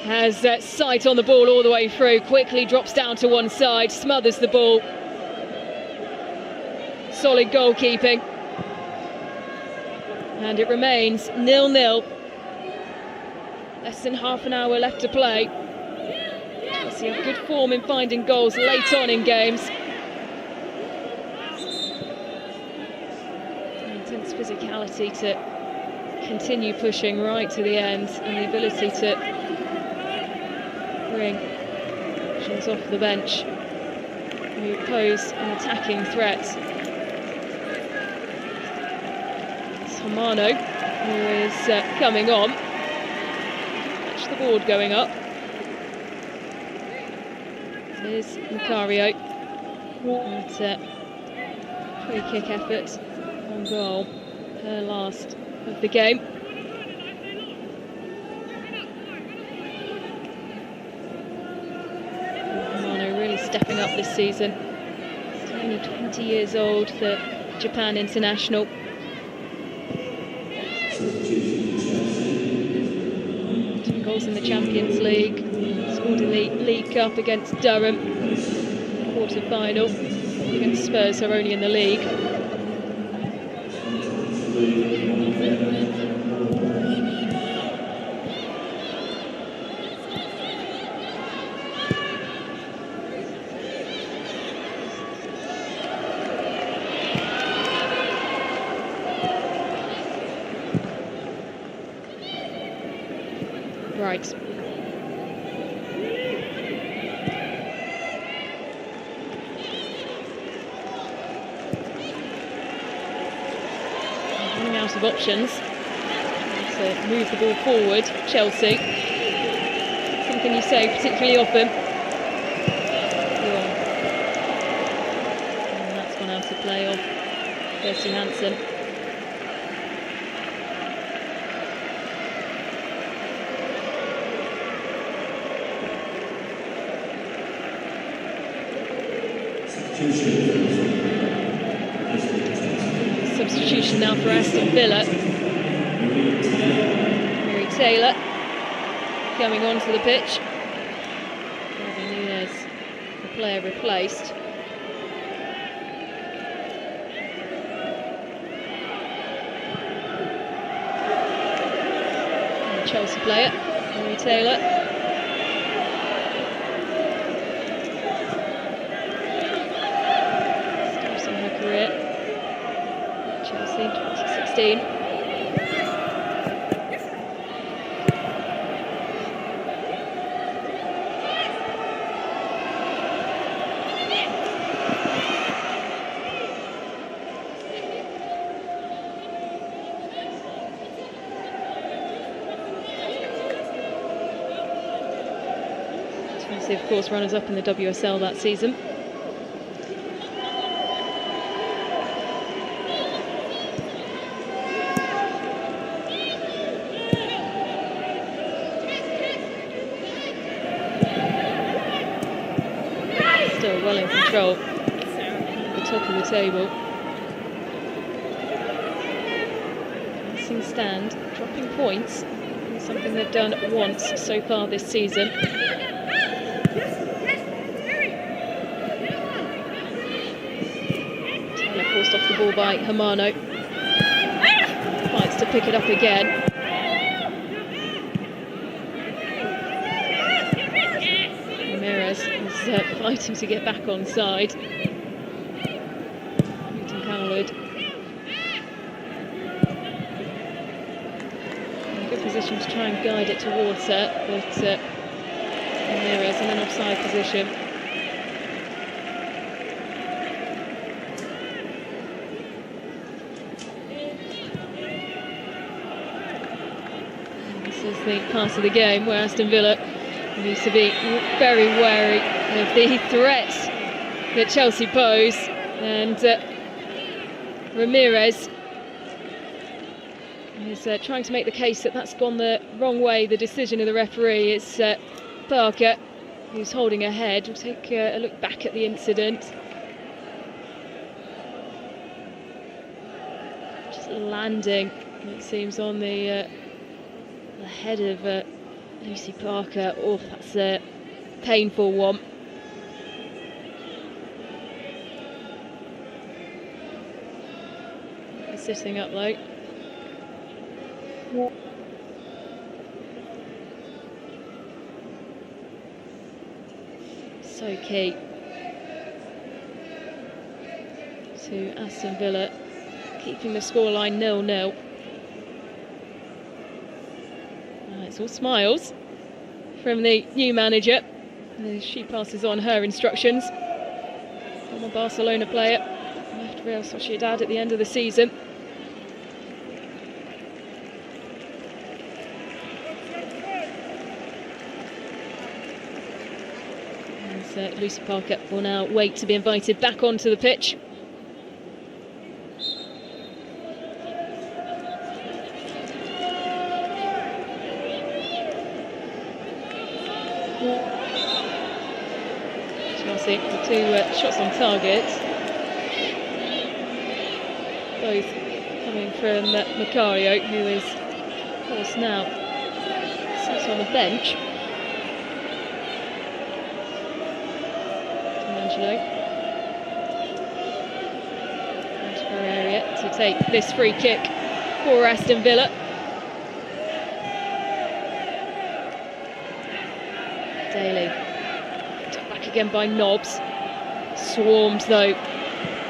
S1: Has sight on the ball all the way through. Quickly drops down to one side, smothers the ball. Solid goalkeeping. And it remains 0-0. Less than half an hour left to play. Chelsea have good form in finding goals late on in games. Intense physicality to continue pushing right to the end, and the ability to bring options off the bench who pose an attacking threat. Romano, who is coming on. Catch the board going up. Here's Macario. But Free kick effort on goal, her last of the game. Romano really stepping up this season. He's only 20 years old, the Japan international. 2 goals in the Champions League, scored in the League Cup against Durham, quarter-final. Against Spurs, are only in the league. Right. Running out of options. To move the ball forward, Chelsea. Something you say particularly often. And that's gone out of play of Kirsty Hansen. Substitution now for Aston Villa. Mary Taylor coming onto the pitch. Nunez, the player replaced. And the Chelsea player, Mary Taylor. Chelsea 2016. Chelsea, of course, runners-up in the WSL that season. Still well in control at the top of the table. Missing stand, dropping points, something they've done once so far this season. Taylor forced off the ball by Hermano. Fights to pick it up again. Fighting to get back on side. Newton Coward. In a good position to try and guide it towards her, but Ramirez in an offside position. And this is the part of the game where Aston Villa needs to be very wary of the threats that Chelsea pose, and Ramirez is trying to make the case that that's gone the wrong way, the decision of the referee. It's Parker who's holding her head. We'll take a look back at the incident. Just landing, it seems, on the head of Lucy Parker. Oh, that's a painful one. Sitting up though. So key to Aston Villa, keeping the scoreline 0-0. It's all smiles from the new manager as she passes on her instructions. Former Barcelona player, left Real Sociedad at the end of the season. Lucy Parker will now wait to be invited back onto the pitch. Chelsea with 2 shots on target, both coming from Macario, who is, of course, now sits on the bench. D'Angelo into her area to take this free kick for Aston Villa. Daly, back again by Nobbs, swarmed though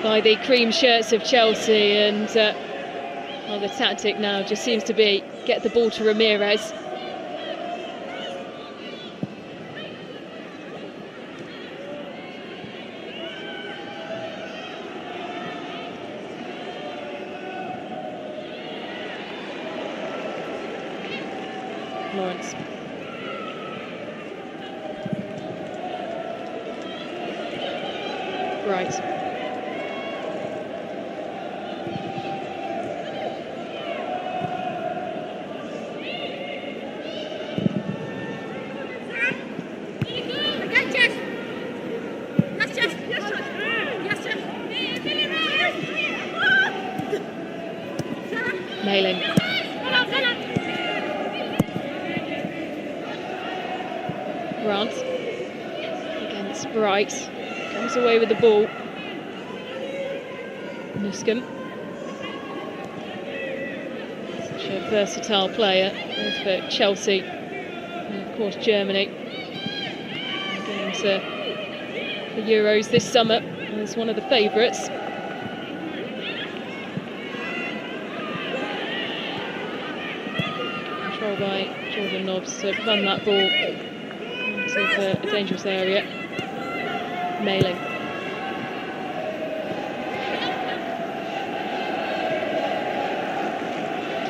S1: by the cream shirts of Chelsea, and well, the tactic now just seems to be get the ball to Ramirez. Lawrence. Right. Mailing. Grant against Bright, comes away with the ball. Nuscombe, such a versatile player, both for Chelsea and of course Germany. Going to the Euros this summer as one of the favourites. Control by Jordan Nobbs to run that ball into a dangerous area. Mailing.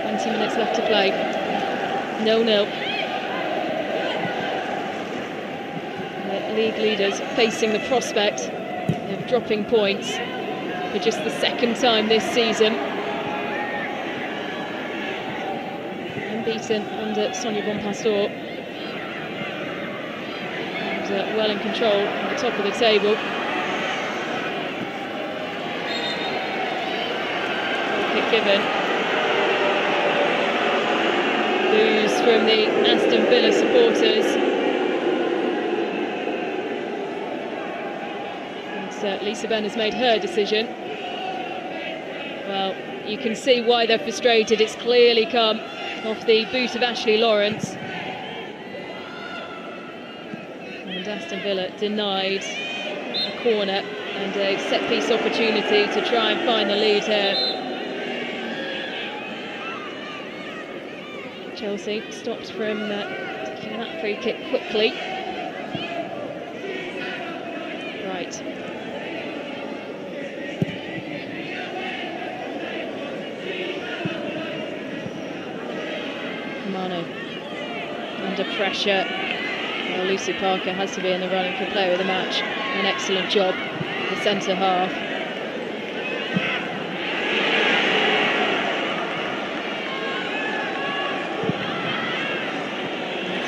S1: 20 minutes left to play. 0-0. The league leaders facing the prospect of dropping points for just the second time this season. Unbeaten under Sonia Bonpastor. And well in control at the top of the table. Goal kick given. Boos from the Aston Villa supporters. And Lisa Ben has made her decision. Well, you can see why they're frustrated. It's clearly come off the boot of Ashley Lawrence. And Aston Villa denied a corner and a set-piece opportunity to try and find the lead here. Chelsea stopped from taking that free kick quickly. Right. Mano under pressure. Well, Lucy Parker has to be in the running for player of the match. An excellent job, the centre half.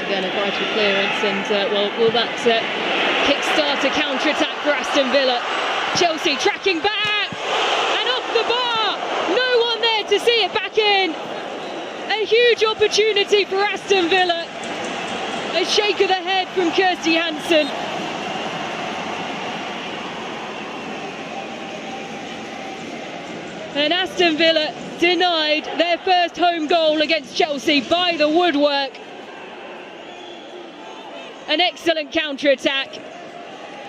S1: Again, a vital clearance, and well, will that kick-start a counter-attack for Aston Villa? Chelsea tracking back, and off the bar! No one there to see it back in! A huge opportunity for Aston Villa. A shake of the head from Kirsty Hansen. And Aston Villa denied their first home goal against Chelsea by the woodwork. An excellent counter-attack,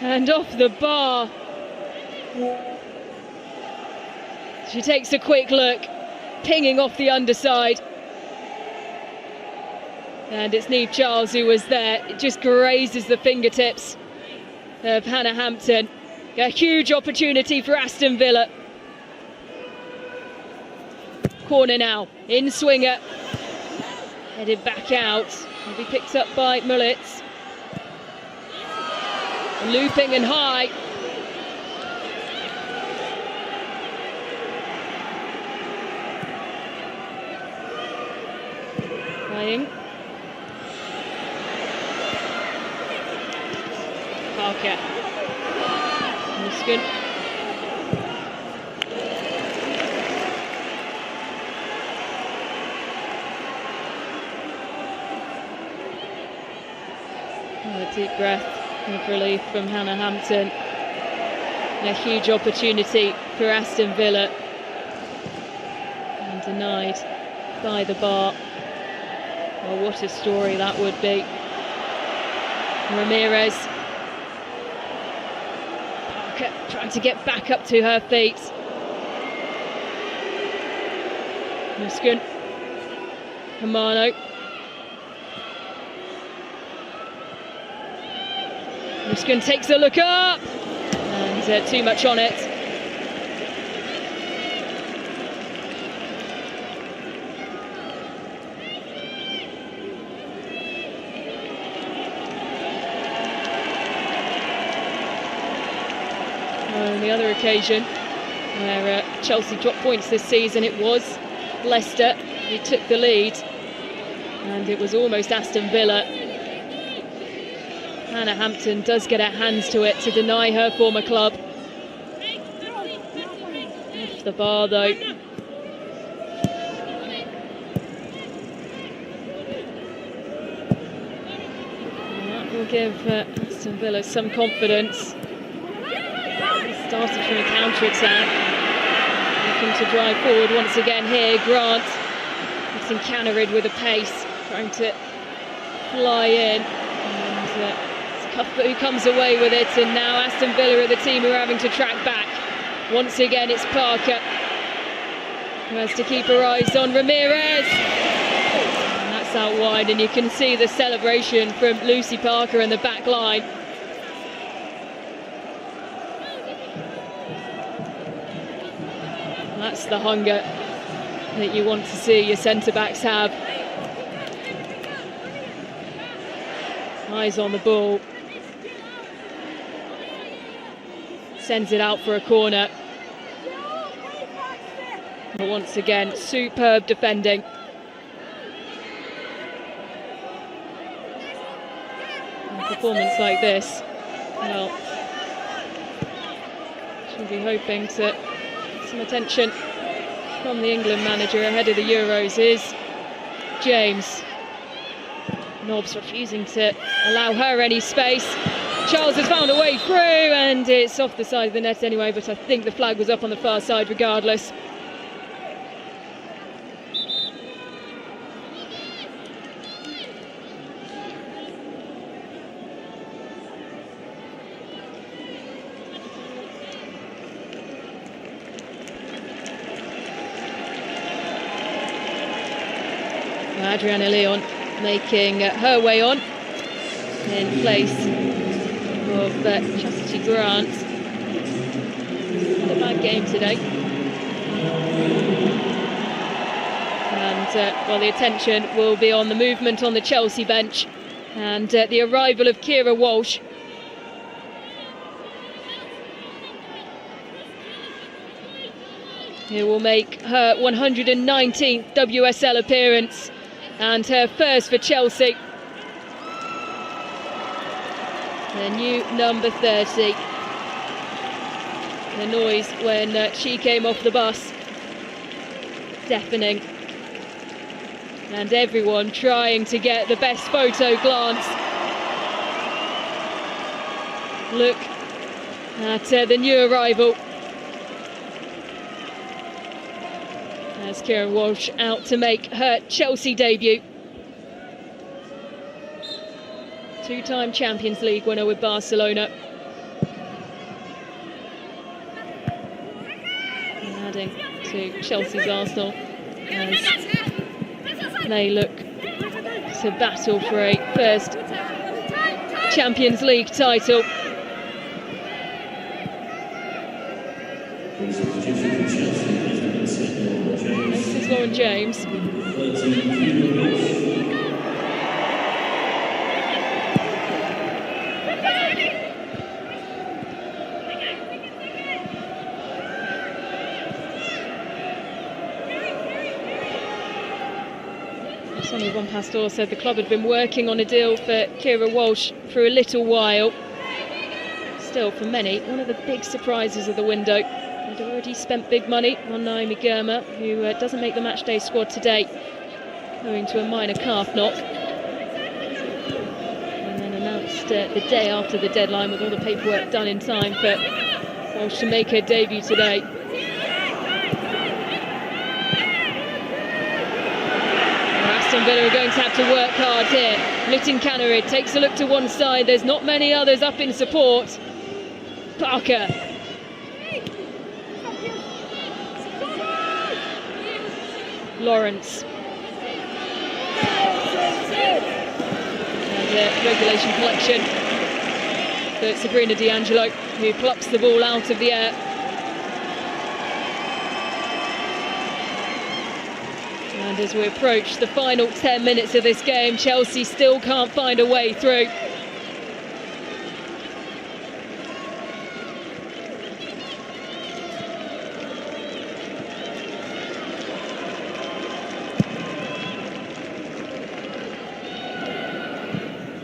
S1: and off the bar. She takes a quick look, pinging off the underside. And it's Niamh Charles who was there. It just grazes the fingertips of Hannah Hampton. A huge opportunity for Aston Villa. Corner now, in swinger. Headed back out. Will be picked up by Mullets. Looping and high. Playing. A deep breath of relief from Hannah Hampton. And a huge opportunity for Aston Villa. And denied by the bar. Oh, what a story that would be. Ramirez. Parker trying to get back up to her feet. Muskin. Hamano. Muskin takes a look up. And too much on it. On the other occasion where Chelsea dropped points this season, it was Leicester who took the lead, and it was almost Aston Villa. Hannah Hampton does get her hands to it to deny her former club. Off the bar though. And that will give Aston Villa some confidence. Started from a counter-attack, looking to drive forward once again here. Grant getting Cannerid with a pace, trying to fly in, and it's Cuthbert who comes away with it, and now Aston Villa are the team who are having to track back. Once again it's Parker who has to keep her eyes on Ramirez, and that's out wide, and you can see the celebration from Lucy Parker in the back line. That's the hunger that you want to see your centre-backs have. Eyes on the ball. Sends it out for a corner. But once again, superb defending. A performance like this, well, she'll be hoping to some attention from the England manager ahead of the Euros. Is James. Nobbs refusing to allow her any space. Charles has found a way through, and it's off the side of the net anyway, but I think the flag was up on the far side regardless. Adriana Leon making her way on in place of Chastity Grant. Had a bad game today. And well, the attention will be on the movement on the Chelsea bench and the arrival of Kira Walsh. Who will make her 119th WSL appearance and her first for Chelsea. The new number 30. The noise when she came off the bus, deafening. And everyone trying to get the best photo glance. Look at the new arrival. As Kira Walsh out to make her Chelsea debut. Two-time Champions League winner with Barcelona. And adding to Chelsea's arsenal as they look to battle for a first Champions League title. This is Lauren James. Sonny Van Pastor said the club had been working on a deal for Kira Walsh for a little while. Still, for many, one of the big surprises of the window. They'd already spent big money on Naomi Girma, who doesn't make the matchday squad today, owing to a minor calf knock. And then announced just the day after the deadline, with all the paperwork done in time for Walsh to make her debut today. Aston Villa are going to have to work hard here. Lytton Cannerid takes a look to one side. There's not many others up in support. Parker. Lawrence. And regulation collection for Sabrina D'Angelo, who plucks the ball out of the air. And as we approach the final 10 minutes of this game, Chelsea still can't find a way through.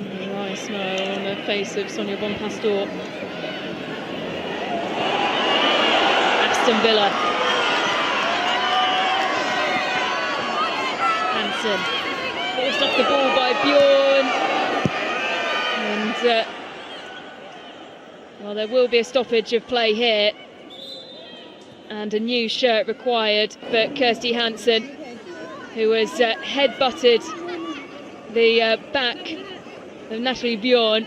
S1: A wry smile on the face of Sonia Bonpastor. Aston Villa. Forced off the ball by Bjorn, and well, there will be a stoppage of play here, and a new shirt required for Kirsty Hansen, who has head-butted the back of Natalie Bjorn,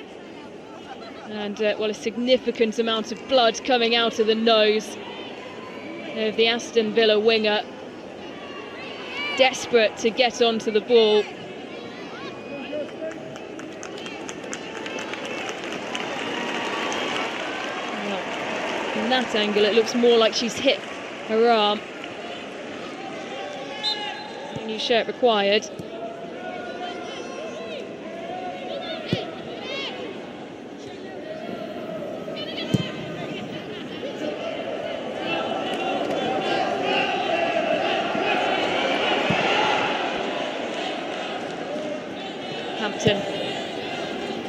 S1: and well, a significant amount of blood coming out of the nose of the Aston Villa winger. Desperate to get onto the ball. Well, from that angle it looks more like she's hit her arm. New shirt required.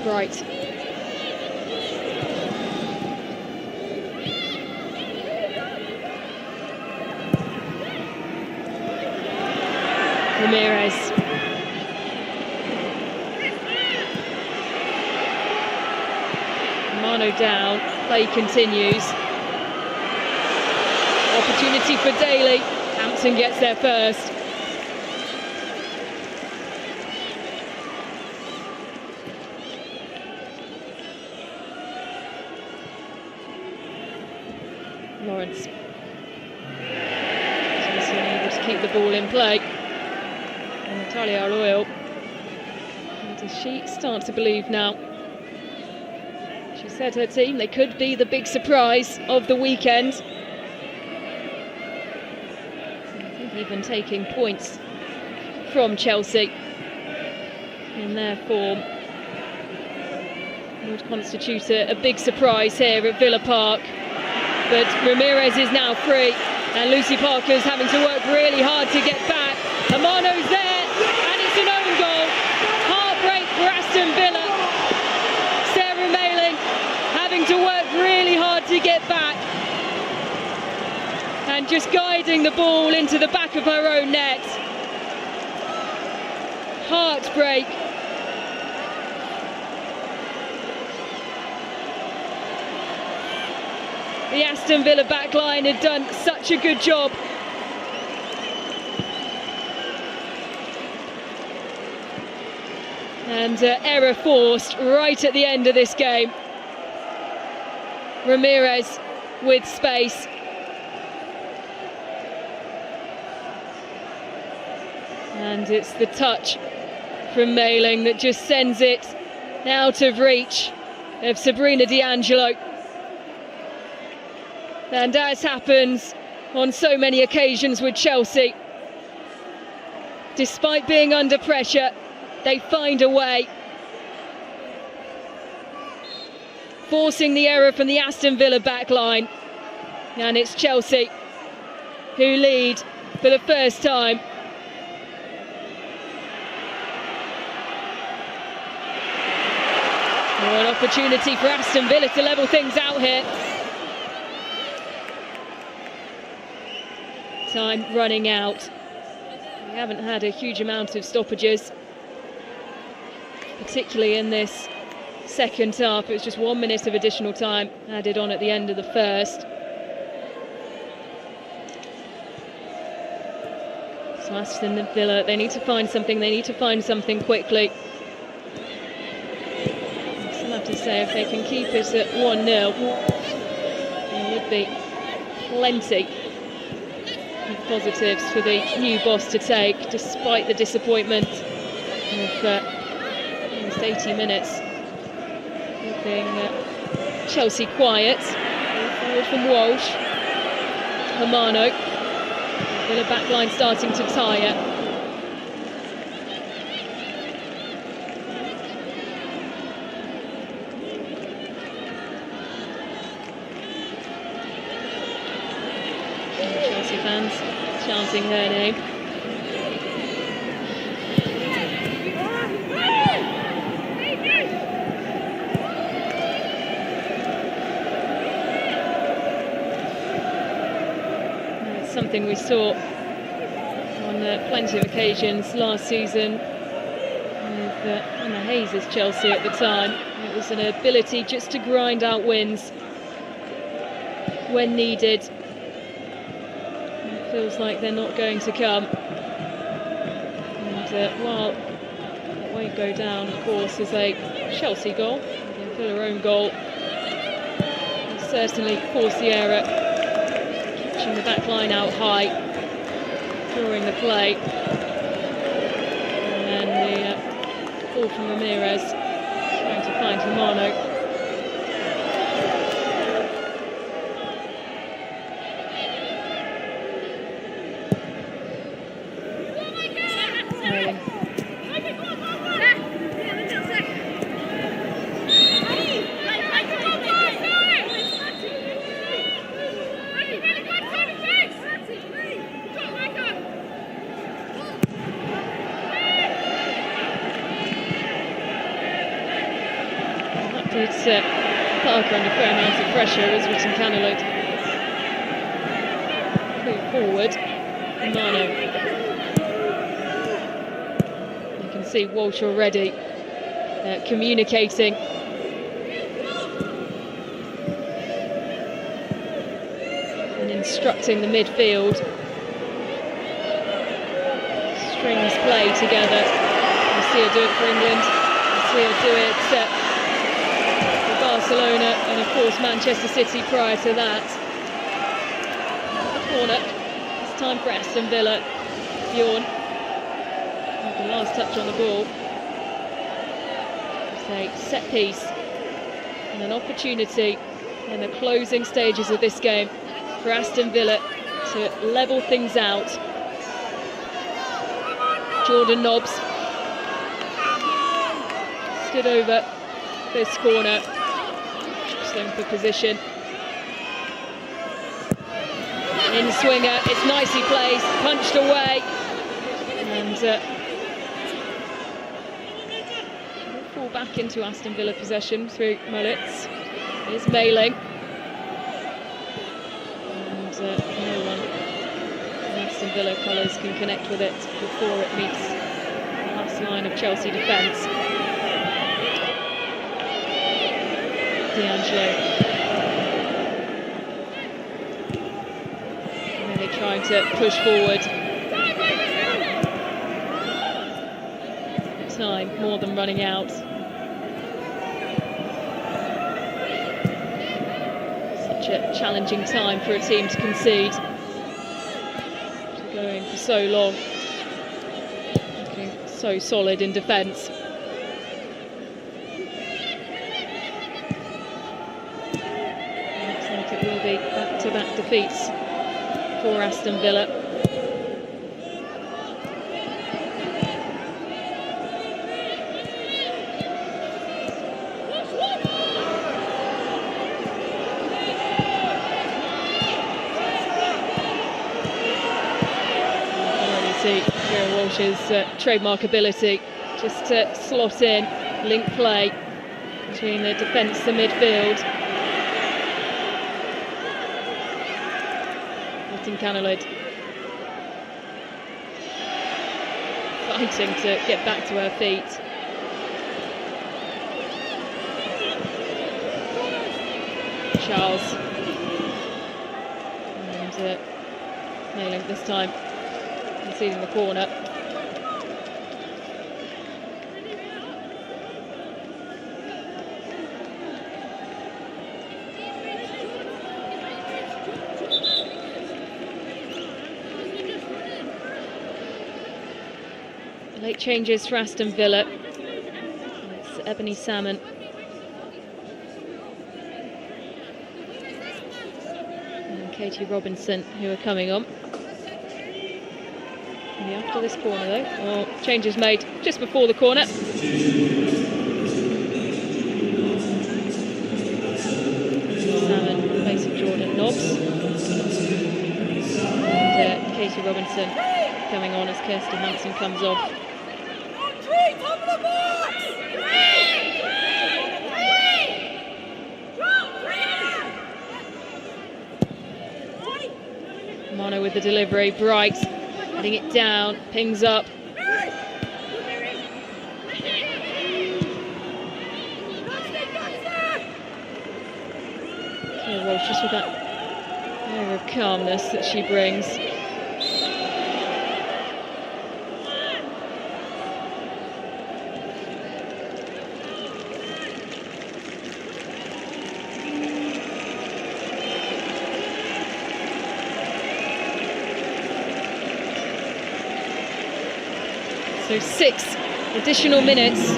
S1: Right. Ramirez. Mano down. Play continues. Opportunity for Daly. Hampton gets there first. Lawrence. She's unable to keep the ball in play. And Natalia Arroyo. And does she start to believe now? She said her team, they could be the big surprise of the weekend. I think even taking points from Chelsea in their form would constitute a big surprise here at Villa Park. But Ramirez is now free, and Lucy Parker's having to work really hard to get back. Amano's there, and it's an own goal. Heartbreak for Aston Villa. Sarah Mayling having to work really hard to get back, and just guiding the ball into the back of her own net. Heartbreak. The Aston Villa backline had done such a good job. And error forced right at the end of this game. Ramirez with space. And it's the touch from Mayling that just sends it out of reach of Sabrina D'Angelo. And as happens on so many occasions with Chelsea, despite being under pressure, they find a way. Forcing the error from the Aston Villa backline. And it's Chelsea who lead for the first time. An opportunity for Aston Villa to level things out here. Time running out. We haven't had a huge amount of stoppages, particularly in this second half. It was just 1 minute of additional time added on at the end of the first. So Aston Villa, they need to find something. They need to find something quickly. I still have to say, if they can keep it at 1-0, there would be plenty of positives for the new boss to take, despite the disappointment of almost 80 minutes. Keeping Chelsea quiet. Forward from Walsh. Hermano. Villa backline starting to tire. Chelsea fans chanting her name. Something we saw on plenty of occasions last season with Anna Hayes' Chelsea at the time. It was an ability just to grind out wins when needed. It feels like they're not going to come. And while it won't go down, of course, as a Chelsea goal, a Villa own goal, it'll certainly force the error. The back line out high, drawing the play, and then the ball from Ramirez, trying to find Hermano. It's Parker under fair amount of pressure as written Canalud. Move forward, Mano. You can see Walsh already communicating. And instructing the midfield. Strings play together. You see her do it for England. You see her do it Barcelona, and of course Manchester City prior to that. The corner, it's time for Aston Villa. Bjorn, the last touch on the ball. It's a set piece and an opportunity in the closing stages of this game for Aston Villa to level things out. Jordan Nobbs stood over this corner, for position. In swinger, it's nicely placed, punched away, and we'll fall back into Aston Villa possession through Mullets. Here's Mailing, and no one in Aston Villa colours can connect with it before it meets the last line of Chelsea defence. D'Angelo. Really trying to push forward. Time more than running out. Such a challenging time for a team to concede. After going for so long. Looking so solid in defence. Will be back-to-back defeats for Aston Villa. You can already see Kieran Walsh's trademark ability just to slot in, link play between the defence and midfield. Canalud fighting to get back to her feet. Charles. And nailing this time, conceding the corner. Late changes for Aston Villa. It's Ebony Salmon. And Katie Robinson, who are coming on. And after this corner though, well, changes made just before the corner. Salmon facing Jordan Nobbs. And Katie Robinson coming on as Kirsty Hansen comes off. Mono with the delivery, Bright heading it down, pings up. Kia Walsh just with that air of calmness that she brings. So 6 additional minutes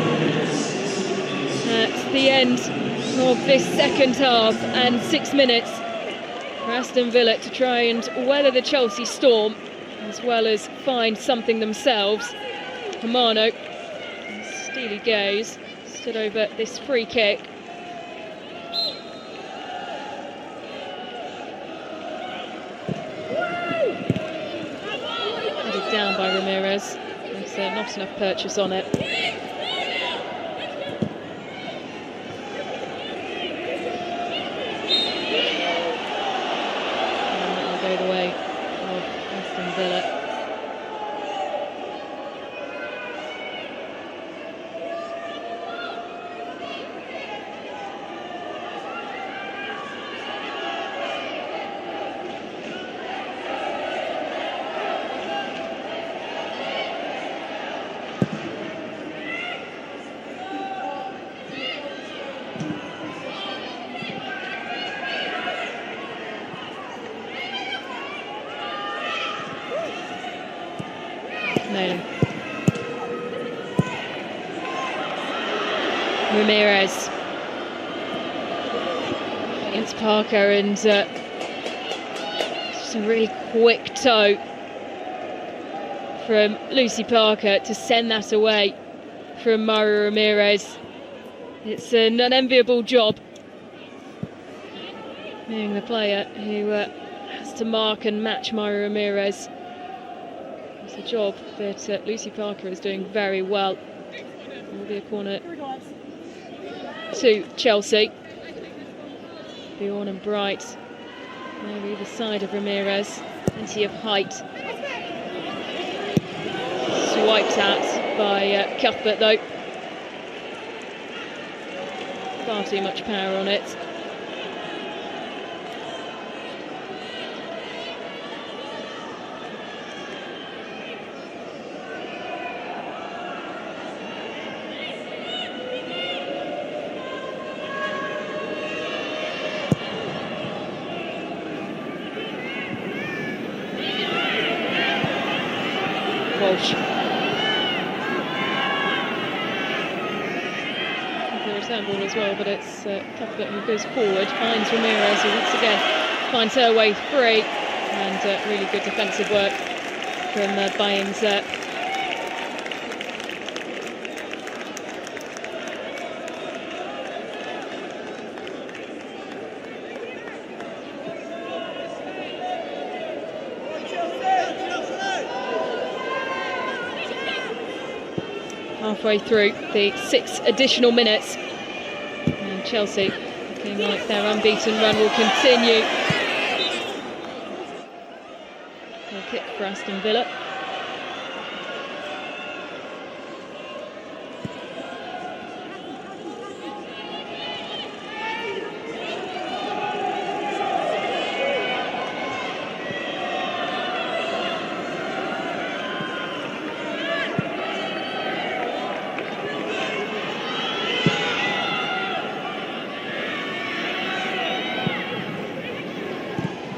S1: at the end of this second half, and 6 minutes for Aston Villa to try and weather the Chelsea storm as well as find something themselves. Romano, steely gaze, stood over this free kick. Headed down by Ramirez. There's not enough purchase on it. And that will go the way of Aston Villa. Ramirez against Parker, and just a really quick toe from Lucy Parker to send that away from Mara Ramirez. It's an unenviable job being the player who has to mark and match Mara Ramirez. It's a job that Lucy Parker is doing very well. It will be a corner to Chelsea. Bjorn and Bright over either side of Ramirez. Plenty of height. Swiped at by Cuthbert though. Far too much power on it. Walsh. The return ball as well, but it's Cuthbert who goes forward, finds Ramirez, who once again finds her way free, and really good defensive work from Byings. Halfway through the 6 additional minutes, and Chelsea looking like their unbeaten run will continue. Goal kick for Aston Villa.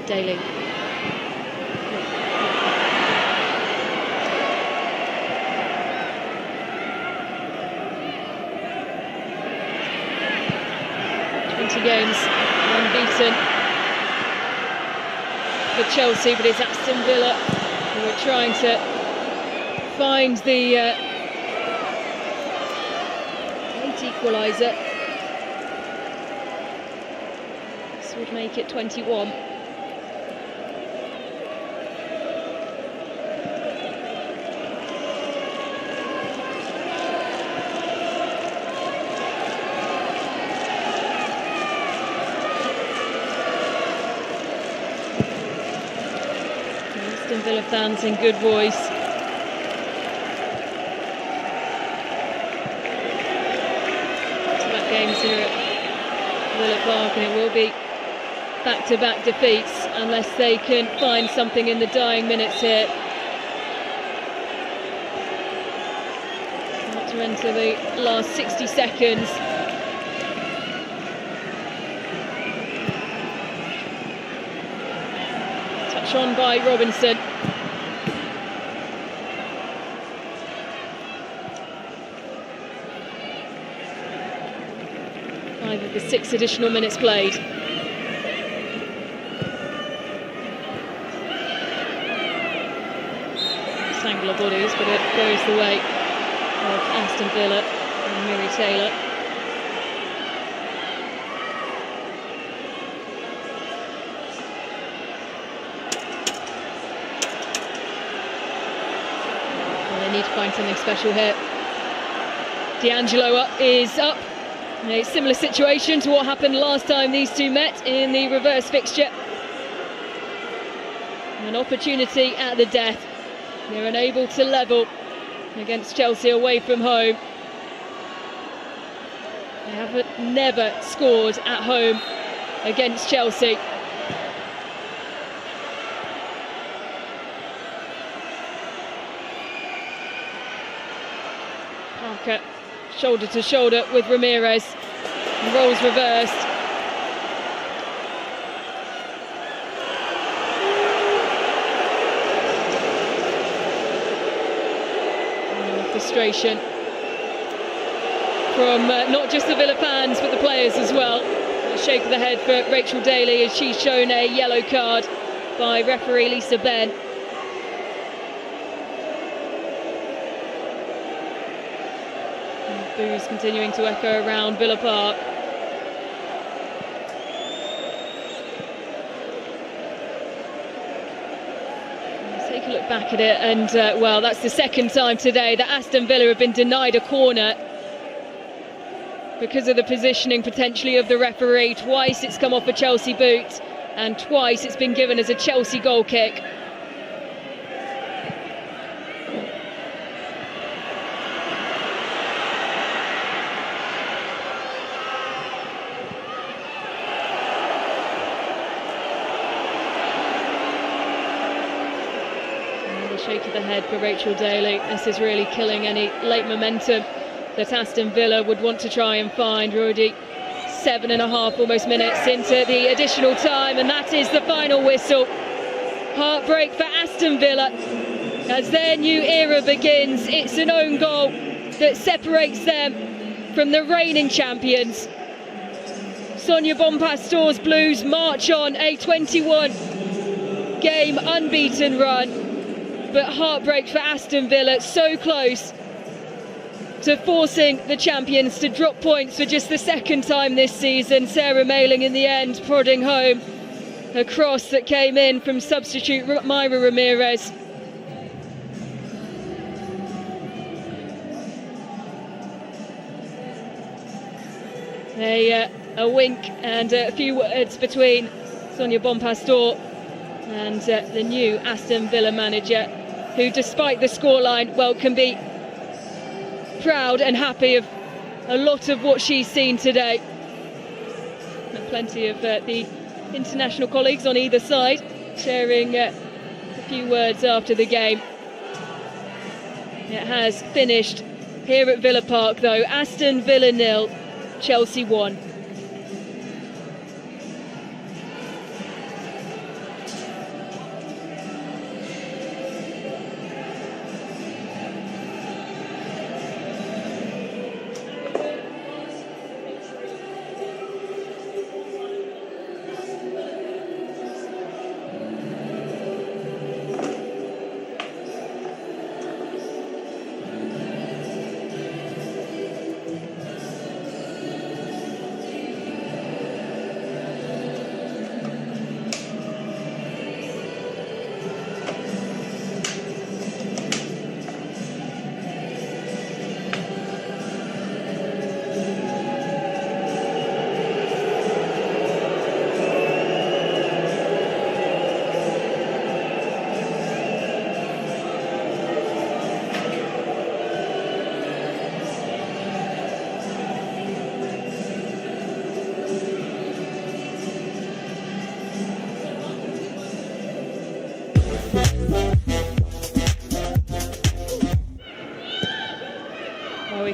S1: Daly. Games unbeaten for Chelsea, but it's Aston Villa who are trying to find the late equaliser. This would make it 21. Aston Villa fans in good voice. Back games here at Villa Park, and it will be back-to-back defeats unless they can find something in the dying minutes here. Not to enter the last 60 seconds. On by Robinson. 5 of the 6 additional minutes played. Angle of bodies, but it goes the way of Aston Villa and Miri Taylor. Need to find something special here. D'Angelo is up. A similar situation to what happened last time these two met in the reverse fixture. An opportunity at the death. They're unable to level against Chelsea away from home. They have never scored at home against Chelsea. Parker, shoulder to shoulder with Ramirez. Roles reversed. Frustration from not just the Villa fans but the players as well. A shake of the head for Rachel Daly as she's shown a yellow card by referee Lisa Benn. Boos continuing to echo around Villa Park. Let's take a look back at it, and well, that's the second time today that Aston Villa have been denied a corner because of the positioning potentially of the referee. Twice it's come off a Chelsea boot, and twice it's been given as a Chelsea goal kick. Shake of the head for Rachel Daly. This is really killing any late momentum that Aston Villa would want to try and find. We're already 7.5 almost minutes into the additional time, and that is the final whistle. Heartbreak for Aston Villa as their new era begins. It's an own goal that separates them from the reigning champions. Sonia Bonpastor's Blues march on a 21-game unbeaten run. But heartbreak for Aston Villa, so close to forcing the champions to drop points for just the second time this season. Sarah Mailing in the end prodding home a cross that came in from substitute Myra Ramirez. A wink and a few words between Sonia Bonpastor and the new Aston Villa manager, who despite the scoreline, well, can be proud and happy of a lot of what she's seen today. And plenty of the international colleagues on either side sharing a few words after the game. It has finished here at Villa Park though. Aston Villa 0, Chelsea 1.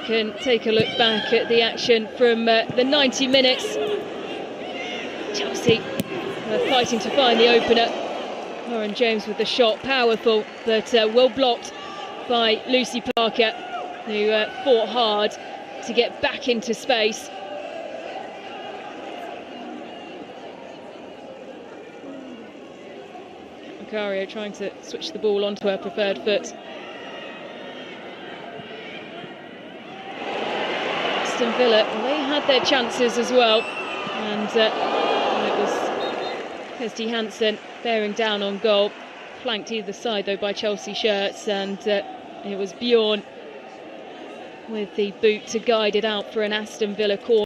S1: can take a look back at the action from the 90 minutes. Chelsea fighting to find the opener. Lauren James with the shot, powerful, but well blocked by Lucy Parker, who fought hard to get back into space. Macario trying to switch the ball onto her preferred foot. Aston Villa, they had their chances as well, and it was Kirsty Hansen bearing down on goal, flanked either side though by Chelsea shirts, and it was Bjorn with the boot to guide it out for an Aston Villa corner.